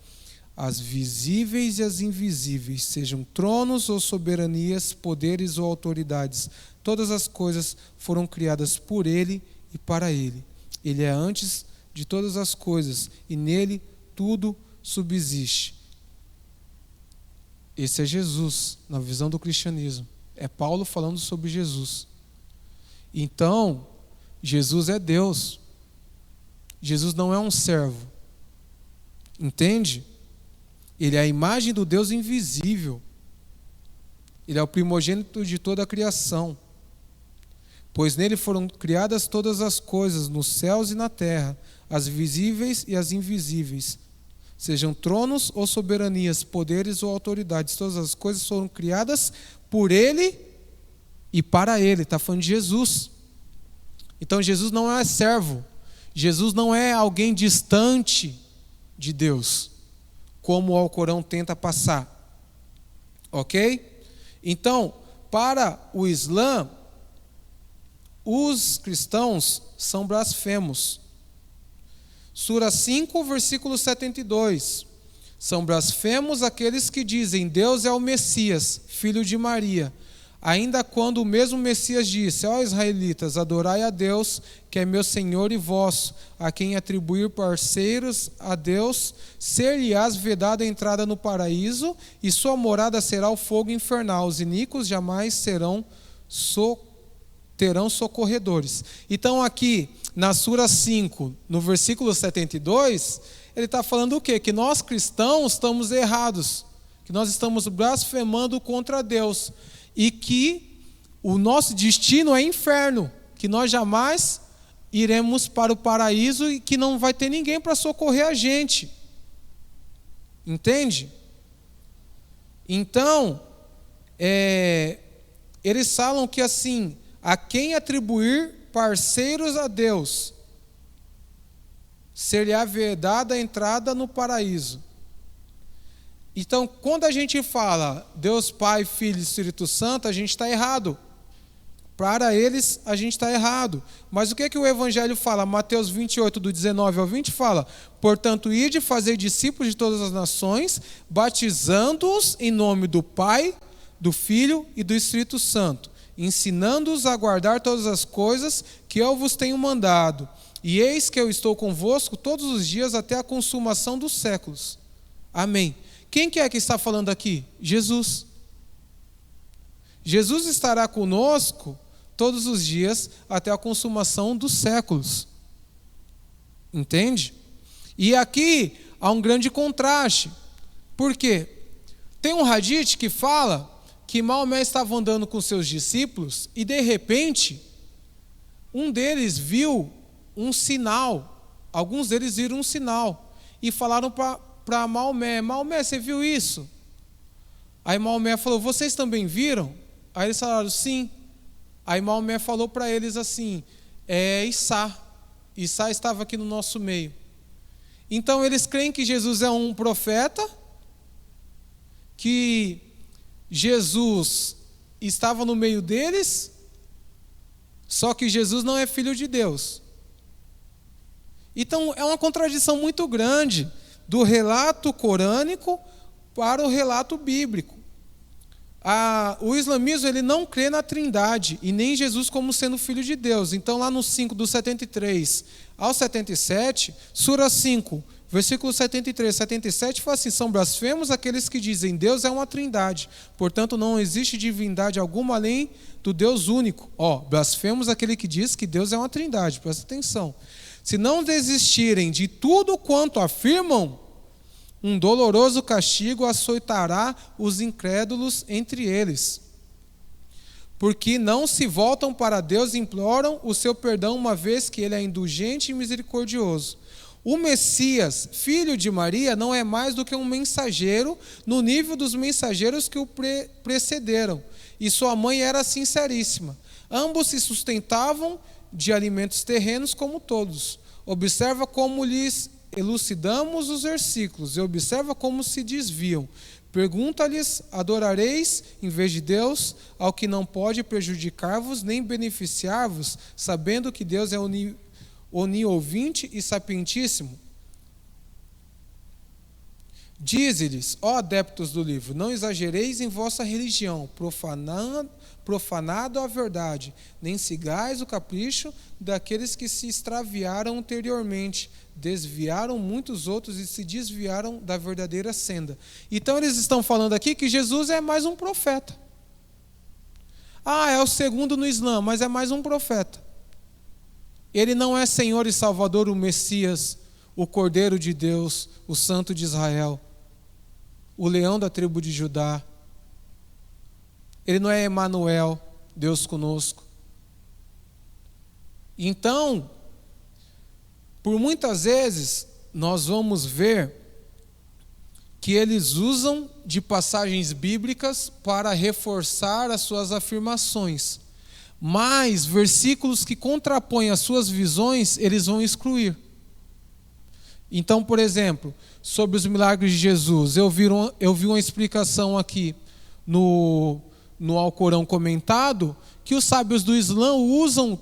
as visíveis e as invisíveis, sejam tronos ou soberanias, poderes ou autoridades. Todas as coisas foram criadas por ele e para ele. Ele é antes de todas as coisas e nele tudo subsiste. Esse é Jesus, na visão do cristianismo. É Paulo falando sobre Jesus. Então, Jesus é Deus. Jesus não é um servo. Entende? Ele é a imagem do Deus invisível. Ele é o primogênito de toda a criação. Pois nele foram criadas todas as coisas, nos céus e na terra, as visíveis e as invisíveis. Sejam tronos ou soberanias, poderes ou autoridades, todas as coisas foram criadas por ele e para ele. Está falando de Jesus. Então Jesus não é servo. Jesus não é alguém distante de Deus, como o Alcorão tenta passar. Ok? Então, para o Islã, os cristãos são blasfemos. Sura 5, versículo 72. São blasfemos aqueles que dizem: Deus é o Messias, filho de Maria. Ainda quando o mesmo Messias disse: ó israelitas, adorai a Deus, que é meu Senhor e vosso, a quem atribuir parceiros a Deus, ser-lhe-ás vedada a entrada no paraíso, e sua morada será o fogo infernal. Os iníquos jamais terão socorredores. Então aqui, na Sura 5, no versículo 72, ele está falando o quê? Que nós cristãos estamos errados, que nós estamos blasfemando contra Deus, e que o nosso destino é inferno, que nós jamais iremos para o paraíso e que não vai ter ninguém para socorrer a gente. Entende? Então, eles falam que assim, a quem atribuir parceiros a Deus, ser-lhe-á vedada a entrada no paraíso. Então, quando a gente fala Deus Pai, Filho e Espírito Santo, a gente está errado. Para eles, a gente está errado. Mas o que é que o Evangelho fala? Mateus 28, do 19 ao 20, fala: portanto, ide fazer discípulos de todas as nações, batizando-os em nome do Pai, do Filho e do Espírito Santo, ensinando-os a guardar todas as coisas que eu vos tenho mandado. E eis que eu estou convosco todos os dias até a consumação dos séculos. Amém. Quem que é que está falando aqui? Jesus. Jesus estará conosco todos os dias até a consumação dos séculos. Entende? E aqui há um grande contraste. Por quê? Tem um hadith que fala que Maomé estava andando com seus discípulos e, de repente, um deles viu um sinal. Alguns deles viram um sinal e falaram para Maomé: Maomé, você viu isso? Aí Maomé falou: vocês também viram? Aí eles falaram: sim. Aí Maomé falou para eles assim: é Issá. Issá estava aqui no nosso meio. Então eles creem que Jesus é um profeta, que Jesus estava no meio deles, só que Jesus não é filho de Deus. Então é uma contradição muito grande do relato corânico para o relato bíblico. O islamismo, ele não crê na Trindade e nem em Jesus como sendo filho de Deus. Então lá no 5, do 73 ao 77, Sura 5, versículo 73, 77, fala assim: são blasfemos aqueles que dizem Deus é uma trindade, portanto não existe divindade alguma além do Deus único. Blasfemos aquele que diz que Deus é uma trindade, presta atenção. Se não desistirem de tudo quanto afirmam, um doloroso castigo açoitará os incrédulos entre eles, porque não se voltam para Deus e imploram o seu perdão, uma vez que Ele é indulgente e misericordioso. O Messias, filho de Maria, não é mais do que um mensageiro no nível dos mensageiros que o precederam, e sua mãe era sinceríssima. Ambos se sustentavam de alimentos terrenos como todos. Observa como lhes elucidamos os versículos e observa como se desviam. Pergunta-lhes: adorareis em vez de Deus ao que não pode prejudicar-vos nem beneficiar-vos, sabendo que Deus é oniovinte e sapientíssimo? Dize-lhes, ó adeptos do livro, não exagereis em vossa religião, profanado a verdade, nem sigais o capricho daqueles que se extraviaram anteriormente, desviaram muitos outros e se desviaram da verdadeira senda. Então eles estão falando aqui que Jesus é mais um profeta. É o segundo no Islã, mas é mais um profeta. Ele não é Senhor e Salvador, o Messias, o Cordeiro de Deus, o Santo de Israel, o leão da tribo de Judá. Ele não é Emanuel, Deus conosco. Então, por muitas vezes, nós vamos ver que eles usam de passagens bíblicas para reforçar as suas afirmações. Mas versículos que contrapõem as suas visões, eles vão excluir. Então, por exemplo, sobre os milagres de Jesus, eu vi uma explicação aqui no Alcorão comentado, que os sábios do Islã usam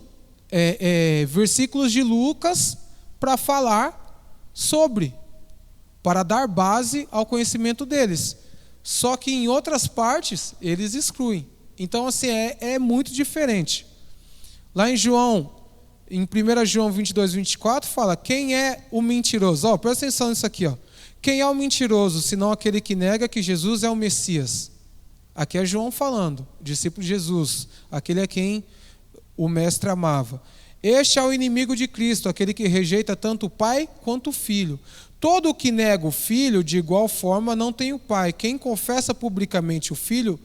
versículos de Lucas para falar sobre, para dar base ao conhecimento deles. Só que em outras partes eles excluem. Então assim, é muito diferente. Lá em 1 João 22, 24, fala: quem é o mentiroso? Presta atenção nisso aqui. Quem é o mentiroso, senão aquele que nega que Jesus é o Messias? Aqui é João falando, discípulo de Jesus, aquele a quem o mestre amava. Este é o inimigo de Cristo, aquele que rejeita tanto o Pai quanto o Filho. Todo o que nega o Filho, de igual forma, não tem o Pai. Quem confessa publicamente o Filho,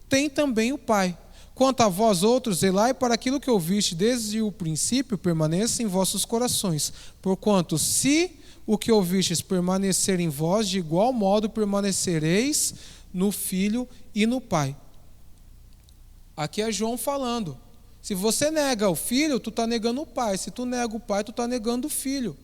tem também o Pai. Quanto a vós outros, zelai para aquilo que ouviste desde o princípio, permaneça em vossos corações. Porquanto, se o que ouvistes permanecer em vós, de igual modo permanecereis no Filho e no Pai. Aqui é João falando. Se você nega o filho, tu está negando o pai. Se tu nega o pai, tu está negando o filho.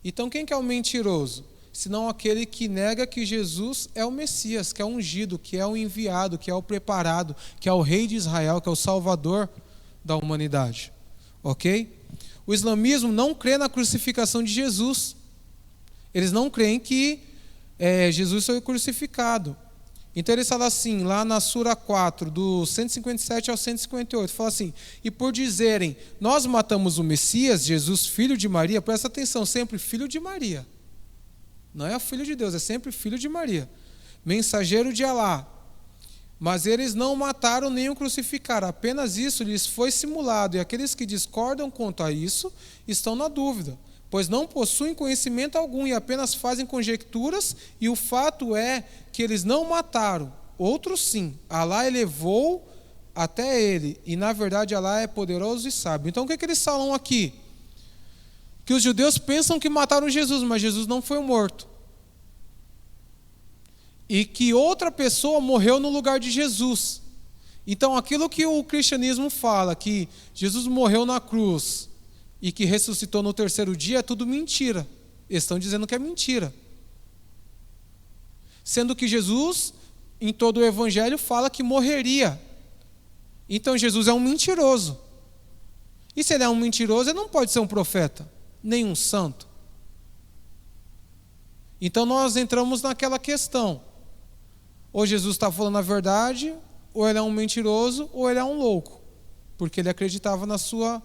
Então quem que é o mentiroso? Senão aquele que nega que Jesus é o Messias, que é o ungido, que é o enviado, que é o preparado, que é o rei de Israel, que é o salvador da humanidade. Ok? O islamismo não crê na crucificação de Jesus. Eles não creem que Jesus foi crucificado. Então eles falam assim, lá na Sura 4, do 157 ao 158, fala assim: e por dizerem, nós matamos o Messias, Jesus, filho de Maria, presta atenção, sempre filho de Maria. Não é filho de Deus, é sempre filho de Maria. Mensageiro de Alá. Mas eles não mataram nem o crucificaram, apenas isso lhes foi simulado, e aqueles que discordam quanto a isso estão na dúvida, pois não possuem conhecimento algum e apenas fazem conjecturas, e o fato é que eles não mataram, outros sim. Alá elevou até ele, e na verdade Alá é poderoso e sábio. Então o que eles falam aqui? Que os judeus pensam que mataram Jesus, mas Jesus não foi morto. E que outra pessoa morreu no lugar de Jesus. Então aquilo que o cristianismo fala, que Jesus morreu na cruz e que ressuscitou no terceiro dia, é tudo mentira. Eles estão dizendo que é mentira. Sendo que Jesus, em todo o evangelho, fala que morreria. Então Jesus é um mentiroso. E se ele é um mentiroso, ele não pode ser um profeta, nem um santo. Então nós entramos naquela questão. Ou Jesus está falando a verdade, ou ele é um mentiroso, ou ele é um louco. Porque ele acreditava na sua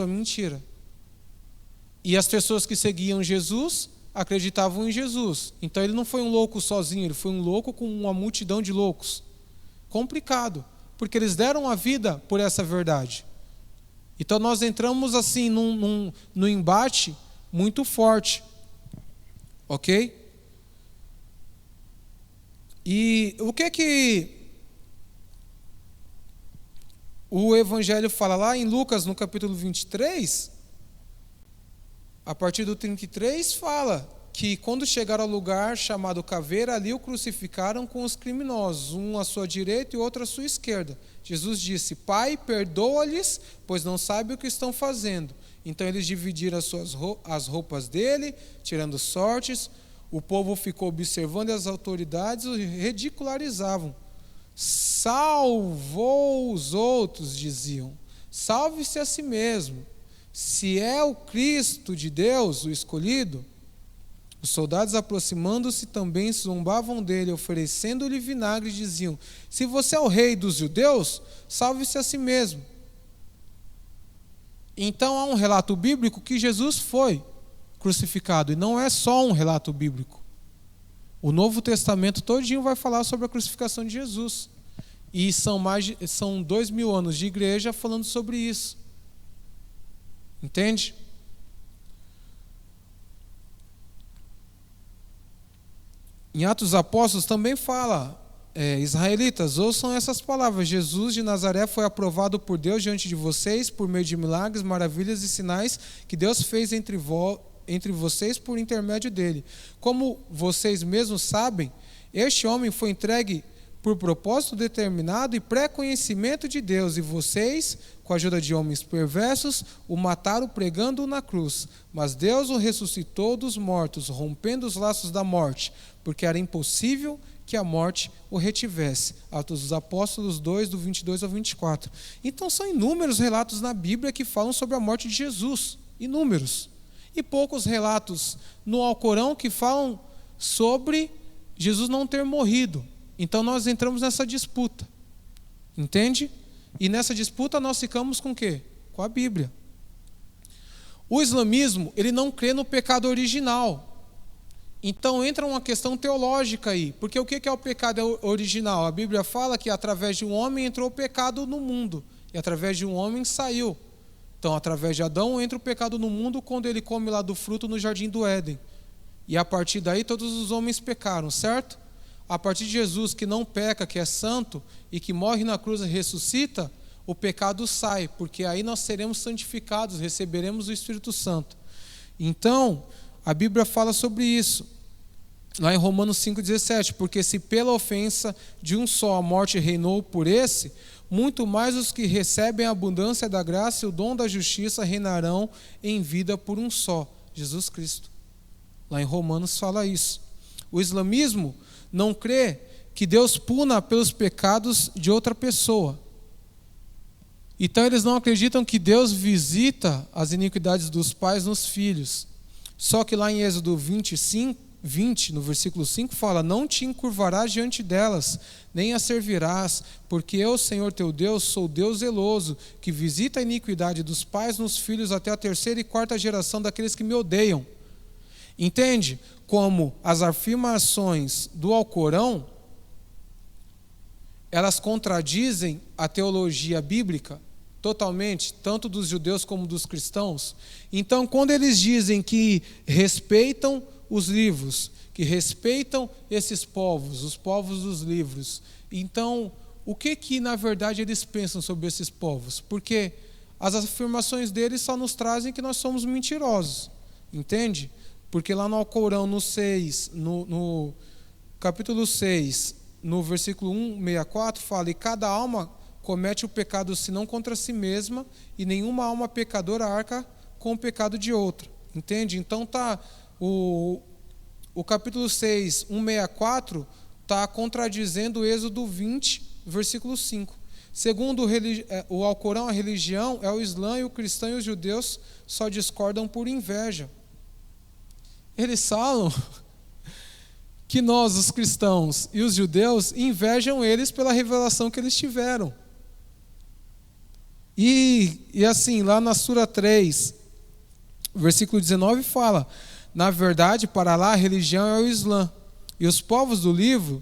mentira. E as pessoas que seguiam Jesus acreditavam em Jesus. Então ele não foi um louco sozinho, ele foi um louco com uma multidão de loucos. Complicado, porque eles deram a vida por essa verdade. Então nós entramos assim num embate muito forte. Ok? E o que o Evangelho fala lá em Lucas, no capítulo 23, a partir do 33, fala que quando chegaram ao lugar chamado Caveira, ali o crucificaram com os criminosos, um à sua direita e outro à sua esquerda. Jesus disse: Pai, perdoa-lhes, pois não sabem o que estão fazendo. Então eles dividiram as roupas dele, tirando sortes. O povo ficou observando e as autoridades o ridicularizavam. Salvou os outros, diziam. Salve-se a si mesmo. Se é o Cristo de Deus, o escolhido. Os soldados, aproximando-se, também zombavam dele, oferecendo-lhe vinagre, diziam: se você é o rei dos judeus, salve-se a si mesmo. Então há um relato bíblico que Jesus foi crucificado, e não é só um relato bíblico. O Novo Testamento todinho vai falar sobre a crucificação de Jesus. E são 2000 anos de igreja falando sobre isso. Entende? Em Atos dos Apóstolos também fala: israelitas, ouçam essas palavras. Jesus de Nazaré foi aprovado por Deus diante de vocês por meio de milagres, maravilhas e sinais que Deus fez entre vocês por intermédio dele. Como vocês mesmos sabem, este homem foi entregue por propósito determinado e pré-conhecimento de Deus, e vocês, com a ajuda de homens perversos, o mataram pregando-o na cruz. Mas Deus o ressuscitou dos mortos, rompendo os laços da morte, porque era impossível que a morte o retivesse. Atos dos Apóstolos 2, do 22 ao 24. Então são inúmeros relatos na Bíblia que falam sobre a morte de Jesus. Inúmeros. E poucos relatos no Alcorão que falam sobre Jesus não ter morrido. Então nós entramos nessa disputa. Entende? E nessa disputa nós ficamos com o quê? Com a Bíblia. O islamismo, ele não crê no pecado original. Então entra uma questão teológica aí. Porque o que é o pecado original? A Bíblia fala que através de um homem entrou o pecado no mundo. E através de um homem saiu. Então, através de Adão, entra o pecado no mundo quando ele come lá do fruto no jardim do Éden. E a partir daí todos os homens pecaram, certo? A partir de Jesus, que não peca, que é santo, e que morre na cruz e ressuscita, o pecado sai, porque aí nós seremos santificados, receberemos o Espírito Santo. Então, a Bíblia fala sobre isso. Lá em Romanos 5,17, porque se pela ofensa de um só a morte reinou por esse, muito mais os que recebem a abundância da graça e o dom da justiça reinarão em vida por um só, Jesus Cristo. Lá em Romanos fala isso. O islamismo não crê que Deus puna pelos pecados de outra pessoa. Então eles não acreditam que Deus visita as iniquidades dos pais nos filhos. Só que lá em Êxodo 20, no versículo 5, fala: não te encurvarás diante delas, nem as servirás, porque eu, Senhor teu Deus, sou Deus zeloso, que visita a iniquidade dos pais nos filhos até a 3ª e 4ª geração daqueles que me odeiam. Entende como as afirmações do Alcorão, elas contradizem a teologia bíblica totalmente, tanto dos judeus como dos cristãos? Então, quando eles dizem que respeitam os livros, que respeitam esses povos, os povos dos livros, então, o que na verdade eles pensam sobre esses povos? Porque as afirmações deles só nos trazem que nós somos mentirosos, entende? Porque lá no Alcorão, no capítulo 6, no versículo 164, fala: e cada alma comete o pecado senão contra si mesma, e nenhuma alma pecadora arca com o pecado de outra. Entende? Então o capítulo 6, 164, está contradizendo o Êxodo 20, versículo 5. Segundo o Alcorão, a religião é o Islã, e o cristão e os judeus só discordam por inveja. Eles falam que nós, os cristãos e os judeus, invejam eles pela revelação que eles tiveram. E assim, lá na Sura 3, versículo 19, fala: na verdade, para lá a religião é o Islã, e os povos do livro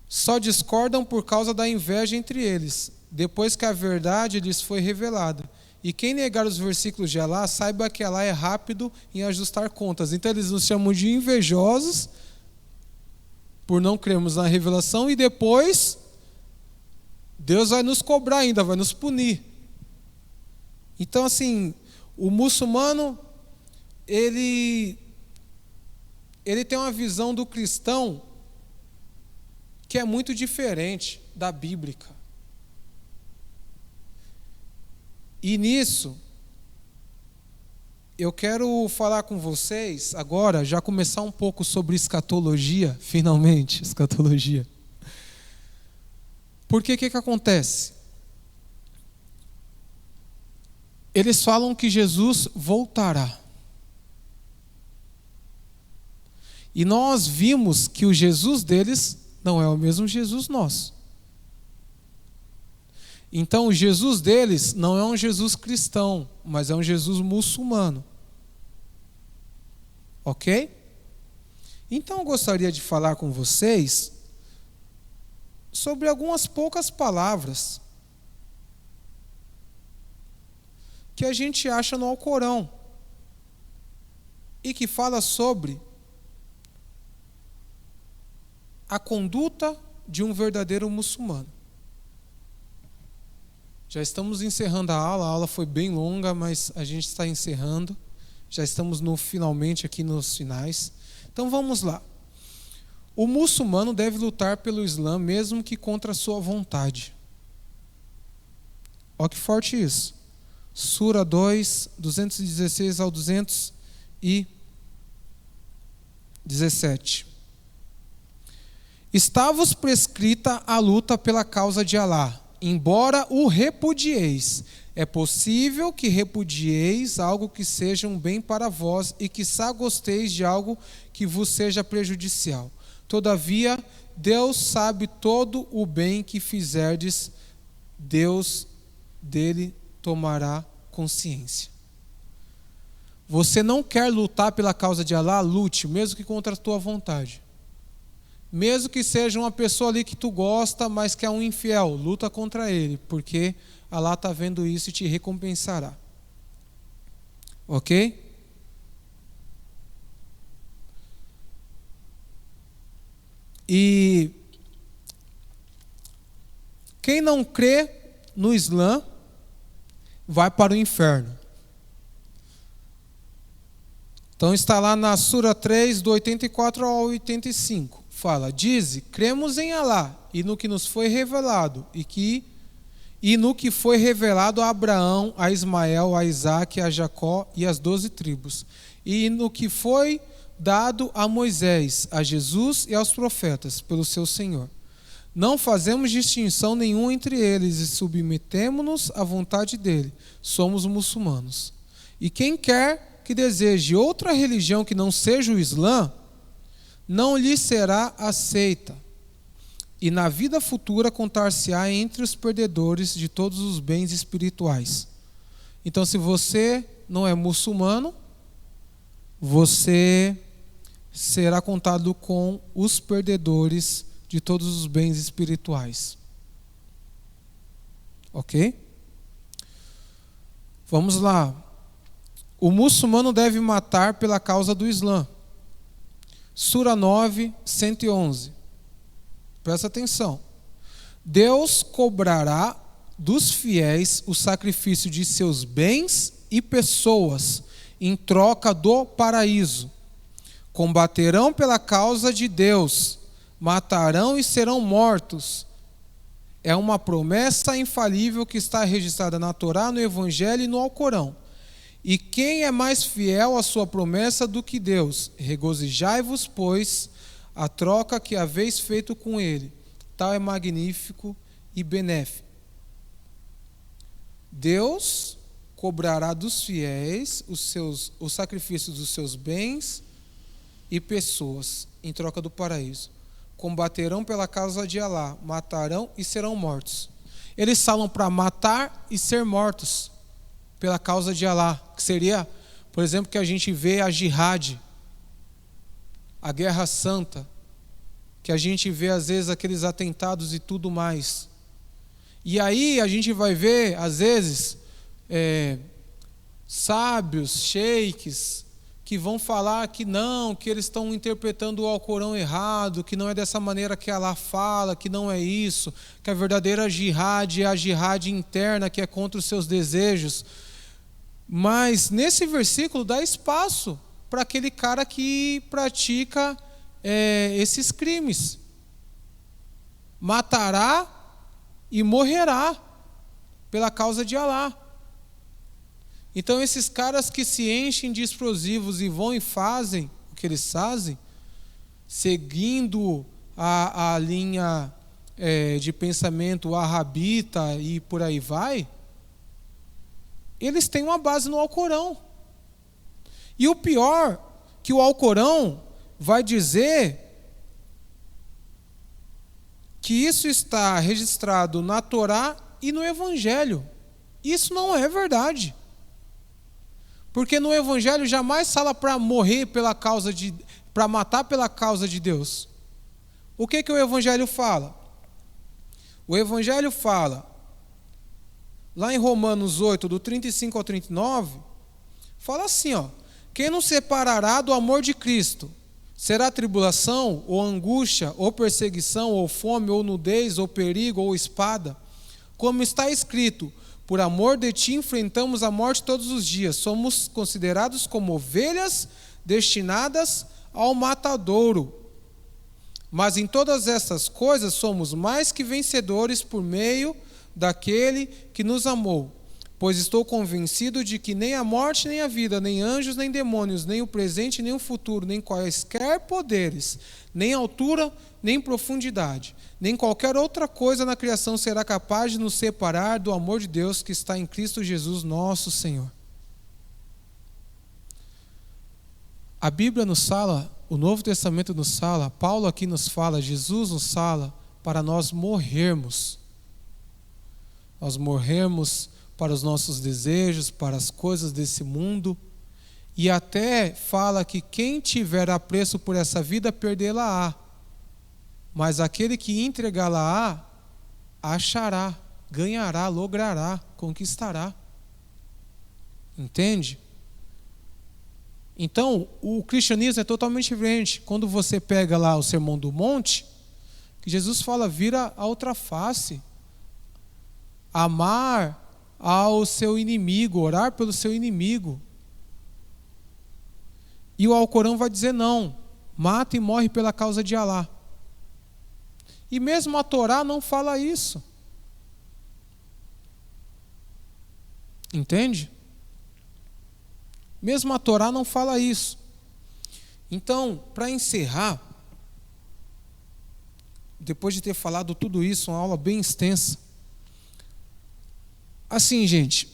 só discordam por causa da inveja entre eles, depois que a verdade lhes foi revelada. E quem negar os versículos de Alá, saiba que Alá é rápido em ajustar contas. Então eles nos chamam de invejosos por não crermos na revelação, e depois Deus vai nos cobrar ainda, vai nos punir. Então assim, o muçulmano, ele tem uma visão do cristão que é muito diferente da bíblica. E nisso, eu quero falar com vocês agora, já começar um pouco sobre escatologia, finalmente, escatologia. Porque o que acontece? Eles falam que Jesus voltará. E nós vimos que o Jesus deles não é o mesmo Jesus nosso. Então, o Jesus deles não é um Jesus cristão, mas é um Jesus muçulmano. Ok? Então, eu gostaria de falar com vocês sobre algumas poucas palavras que a gente acha no Alcorão e que fala sobre a conduta de um verdadeiro muçulmano. Já estamos encerrando a aula foi bem longa, mas a gente está encerrando. Já estamos finalmente aqui nos finais. Então vamos lá. O muçulmano deve lutar pelo Islã, mesmo que contra a sua vontade. Olha que forte isso. Sura 2, 216 ao 217. Está-vos prescrita a luta pela causa de Alá, embora o repudieis. É possível que repudieis algo que seja um bem para vós e quiçá gosteis de algo que vos seja prejudicial. Todavia, Deus sabe todo o bem que fizerdes, Deus dele tomará consciência. Você não quer lutar pela causa de Alá? Lute, mesmo que contra a tua vontade. Mesmo que seja uma pessoa ali que tu gosta, mas que é um infiel, luta contra ele, porque Alá está vendo isso e te recompensará. Ok? E quem não crê no Islã vai para o inferno. Então está lá na Sura 3, do 84 ao 85. Fala: dize, cremos em Alá e no que nos foi revelado, e que e no que foi revelado a Abraão, a Ismael, a Isaque, a Jacó e as 12 tribos, e no que foi dado a Moisés, a Jesus e aos profetas, pelo seu Senhor. Não fazemos distinção nenhuma entre eles e submetemo-nos à vontade dele. Somos muçulmanos. E quem quer que deseje outra religião que não seja o Islã, não lhe será aceita. E na vida futura contar-se-á entre os perdedores de todos os bens espirituais. Então, se você não é muçulmano, você será contado com os perdedores de todos os bens espirituais. Ok? Vamos lá. O muçulmano deve matar pela causa do Islã. Sura 9, 111. Presta atenção. Deus cobrará dos fiéis o sacrifício de seus bens e pessoas em troca do paraíso. Combaterão pela causa de Deus, matarão e serão mortos. É uma promessa infalível que está registrada na Torá, no Evangelho e no Alcorão. E quem é mais fiel à sua promessa do que Deus? Regozijai-vos, pois, a troca que haveis feito com ele. Tal é magnífico e benéfico. Deus cobrará dos fiéis o sacrifício dos seus bens e pessoas em troca do paraíso. Combaterão pela causa de Alá, matarão e serão mortos. Eles falam para matar e ser mortos pela causa de Alá, que seria, por exemplo, que a gente vê a jihad, a guerra santa, que a gente vê às vezes aqueles atentados e tudo mais. E aí a gente vai ver, às vezes, sábios, sheiks, que vão falar que não, que eles estão interpretando o Alcorão errado, que não é dessa maneira que Allah fala, que não é isso, que a verdadeira jihad é a jihad interna, que é contra os seus desejos. Mas nesse versículo dá espaço para aquele cara que pratica esses crimes. Matará e morrerá pela causa de Alá. Então esses caras que se enchem de explosivos e vão e fazem o que eles fazem, seguindo a linha de pensamento wahhabita e por aí vai, eles têm uma base no Alcorão. E o pior, que o Alcorão vai dizer que isso está registrado na Torá e no Evangelho. Isso não é verdade. Porque no Evangelho jamais fala para morrer para matar pela causa de Deus. O que o Evangelho fala? O Evangelho fala, lá em Romanos 8, do 35 ao 39, fala assim, quem nos separará do amor de Cristo? Será tribulação, ou angústia, ou perseguição, ou fome, ou nudez, ou perigo, ou espada? Como está escrito, por amor de ti enfrentamos a morte todos os dias. Somos considerados como ovelhas destinadas ao matadouro. Mas em todas essas coisas somos mais que vencedores por meio daquele que nos amou. Pois estou convencido de que nem a morte, nem a vida, nem anjos, nem demônios, nem o presente, nem o futuro, nem quaisquer poderes, nem altura, nem profundidade, nem qualquer outra coisa na criação será capaz de nos separar do amor de Deus que está em Cristo Jesus, nosso Senhor. A Bíblia nos fala, o Novo Testamento nos fala, Paulo aqui nos fala, Jesus nos fala para nós morrermos. Nós morrermos para os nossos desejos, para as coisas desse mundo, e até fala que quem tiver apreço por essa vida, perdê-la-á. Mas aquele que entregá-la-á, achará, ganhará, logrará, conquistará. Entende? Então, o cristianismo é totalmente diferente. Quando você pega lá o Sermão do Monte, que Jesus fala, vira a outra face. Amar ao seu inimigo, orar pelo seu inimigo. E o Alcorão vai dizer não, mata e morre pela causa de Alá. E mesmo a Torá não fala isso. Entende? Mesmo a Torá não fala isso. Então, para encerrar, depois de ter falado tudo isso, uma aula bem extensa. Assim, gente,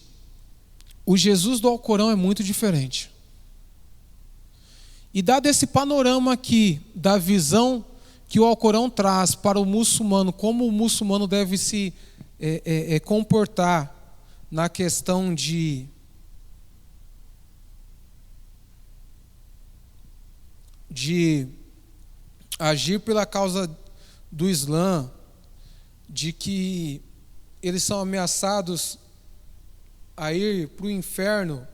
o Jesus do Alcorão é muito diferente. E dado esse panorama aqui, da visão que o Alcorão traz para o muçulmano, como o muçulmano deve se comportar na questão de agir pela causa do Islã, de que eles são ameaçados a ir para o inferno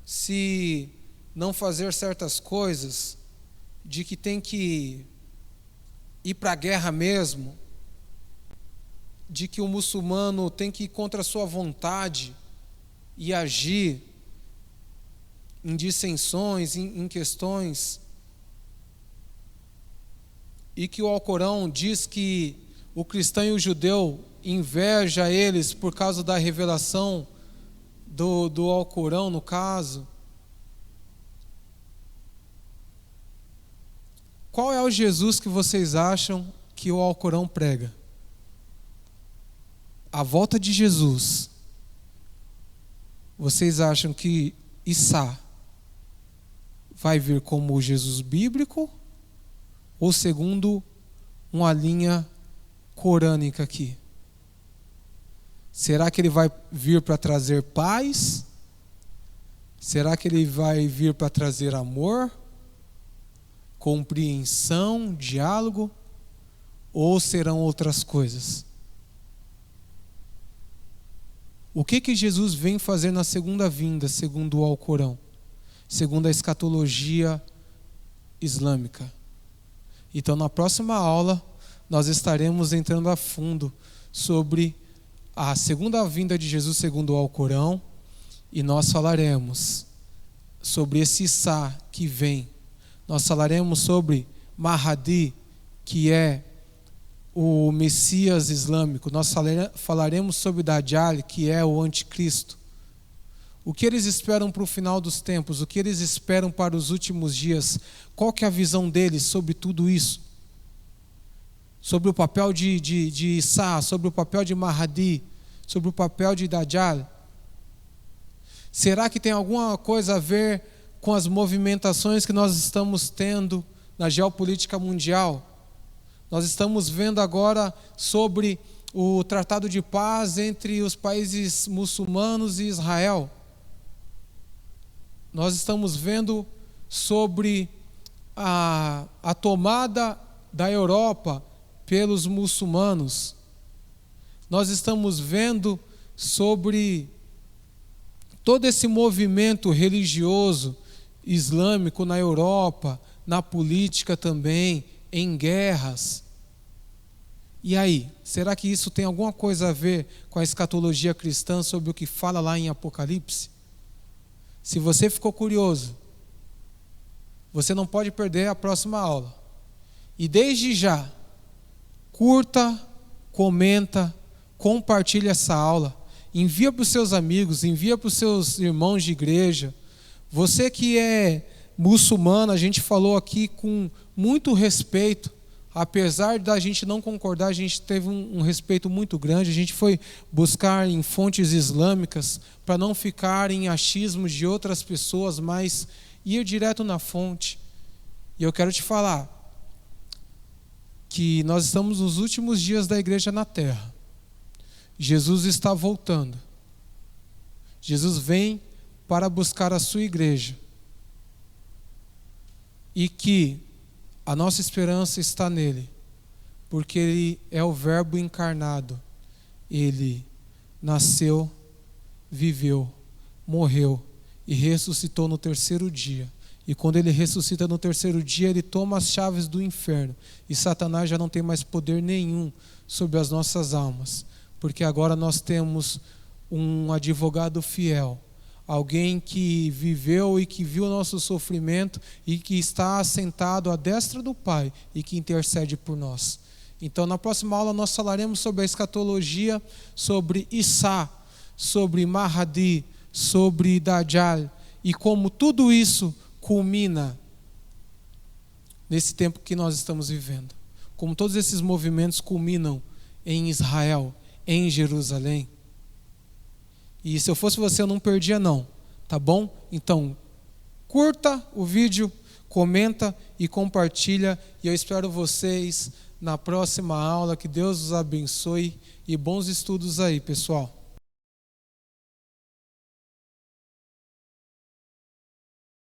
se não fazer certas coisas, de que tem que ir para a guerra mesmo, de que o muçulmano tem que ir contra a sua vontade e agir em dissensões, em questões, e que o Alcorão diz que o cristão e o judeu inveja eles por causa da revelação do Alcorão, no caso. Qual é o Jesus que vocês acham que o Alcorão prega? A volta de Jesus. Vocês acham que Isa vai vir como o Jesus bíblico ou segundo uma linha corânica aqui? Será que ele vai vir para trazer paz? Será que ele vai vir para trazer amor, compreensão, diálogo? Ou serão outras coisas? O que Jesus vem fazer na segunda vinda, segundo o Alcorão, segundo a escatologia islâmica? Então, na próxima aula, nós estaremos entrando a fundo sobre a segunda vinda de Jesus segundo o Alcorão, e nós falaremos sobre esse Isa que vem. Nós falaremos sobre Mahdi, que é o Messias islâmico. Nós falaremos sobre Dajjal, que é o anticristo. O que eles esperam para o final dos tempos? O que eles esperam para os últimos dias? Qual que é a visão deles sobre tudo isso? Sobre o papel de Isa, sobre o papel de Mahdi, sobre o papel de Dajjal? Será que tem alguma coisa a ver com as movimentações que nós estamos tendo na geopolítica mundial? Nós estamos vendo agora sobre o tratado de paz entre os países muçulmanos e Israel. Nós estamos vendo sobre a tomada da Europa pelos muçulmanos. Nós estamos vendo sobre todo esse movimento religioso islâmico na Europa, na política também, em guerras. E aí, será que isso tem alguma coisa a ver com a escatologia cristã sobre o que fala lá em Apocalipse? Se você ficou curioso, você não pode perder a próxima aula. E desde já, curta, comenta, compartilha essa aula, envia para os seus amigos, envia para os seus irmãos de igreja. Você que é muçulmano, a gente falou aqui com muito respeito, apesar da gente não concordar, a gente teve um respeito muito grande, a gente foi buscar em fontes islâmicas para não ficar em achismos de outras pessoas, mas ir direto na fonte. E eu quero te falar que nós estamos nos últimos dias da igreja na terra. Jesus está voltando. Jesus vem para buscar a sua igreja. E que a nossa esperança está nele, porque ele é o Verbo encarnado. Ele nasceu, viveu, morreu e ressuscitou no terceiro dia. E quando ele ressuscita no terceiro dia, ele toma as chaves do inferno. E Satanás já não tem mais poder nenhum sobre as nossas almas, porque agora nós temos um advogado fiel, alguém que viveu e que viu o nosso sofrimento e que está assentado à destra do Pai e que intercede por nós. Então, na próxima aula nós falaremos sobre a escatologia, sobre Isa, sobre Mahdi, sobre Dajjal e como tudo isso culmina nesse tempo que nós estamos vivendo. Como todos esses movimentos culminam em Israel, em Jerusalém. E se eu fosse você, eu não perdia não, tá bom? Então, curta o vídeo, comenta e compartilha. E eu espero vocês na próxima aula. Que Deus os abençoe e bons estudos aí, pessoal.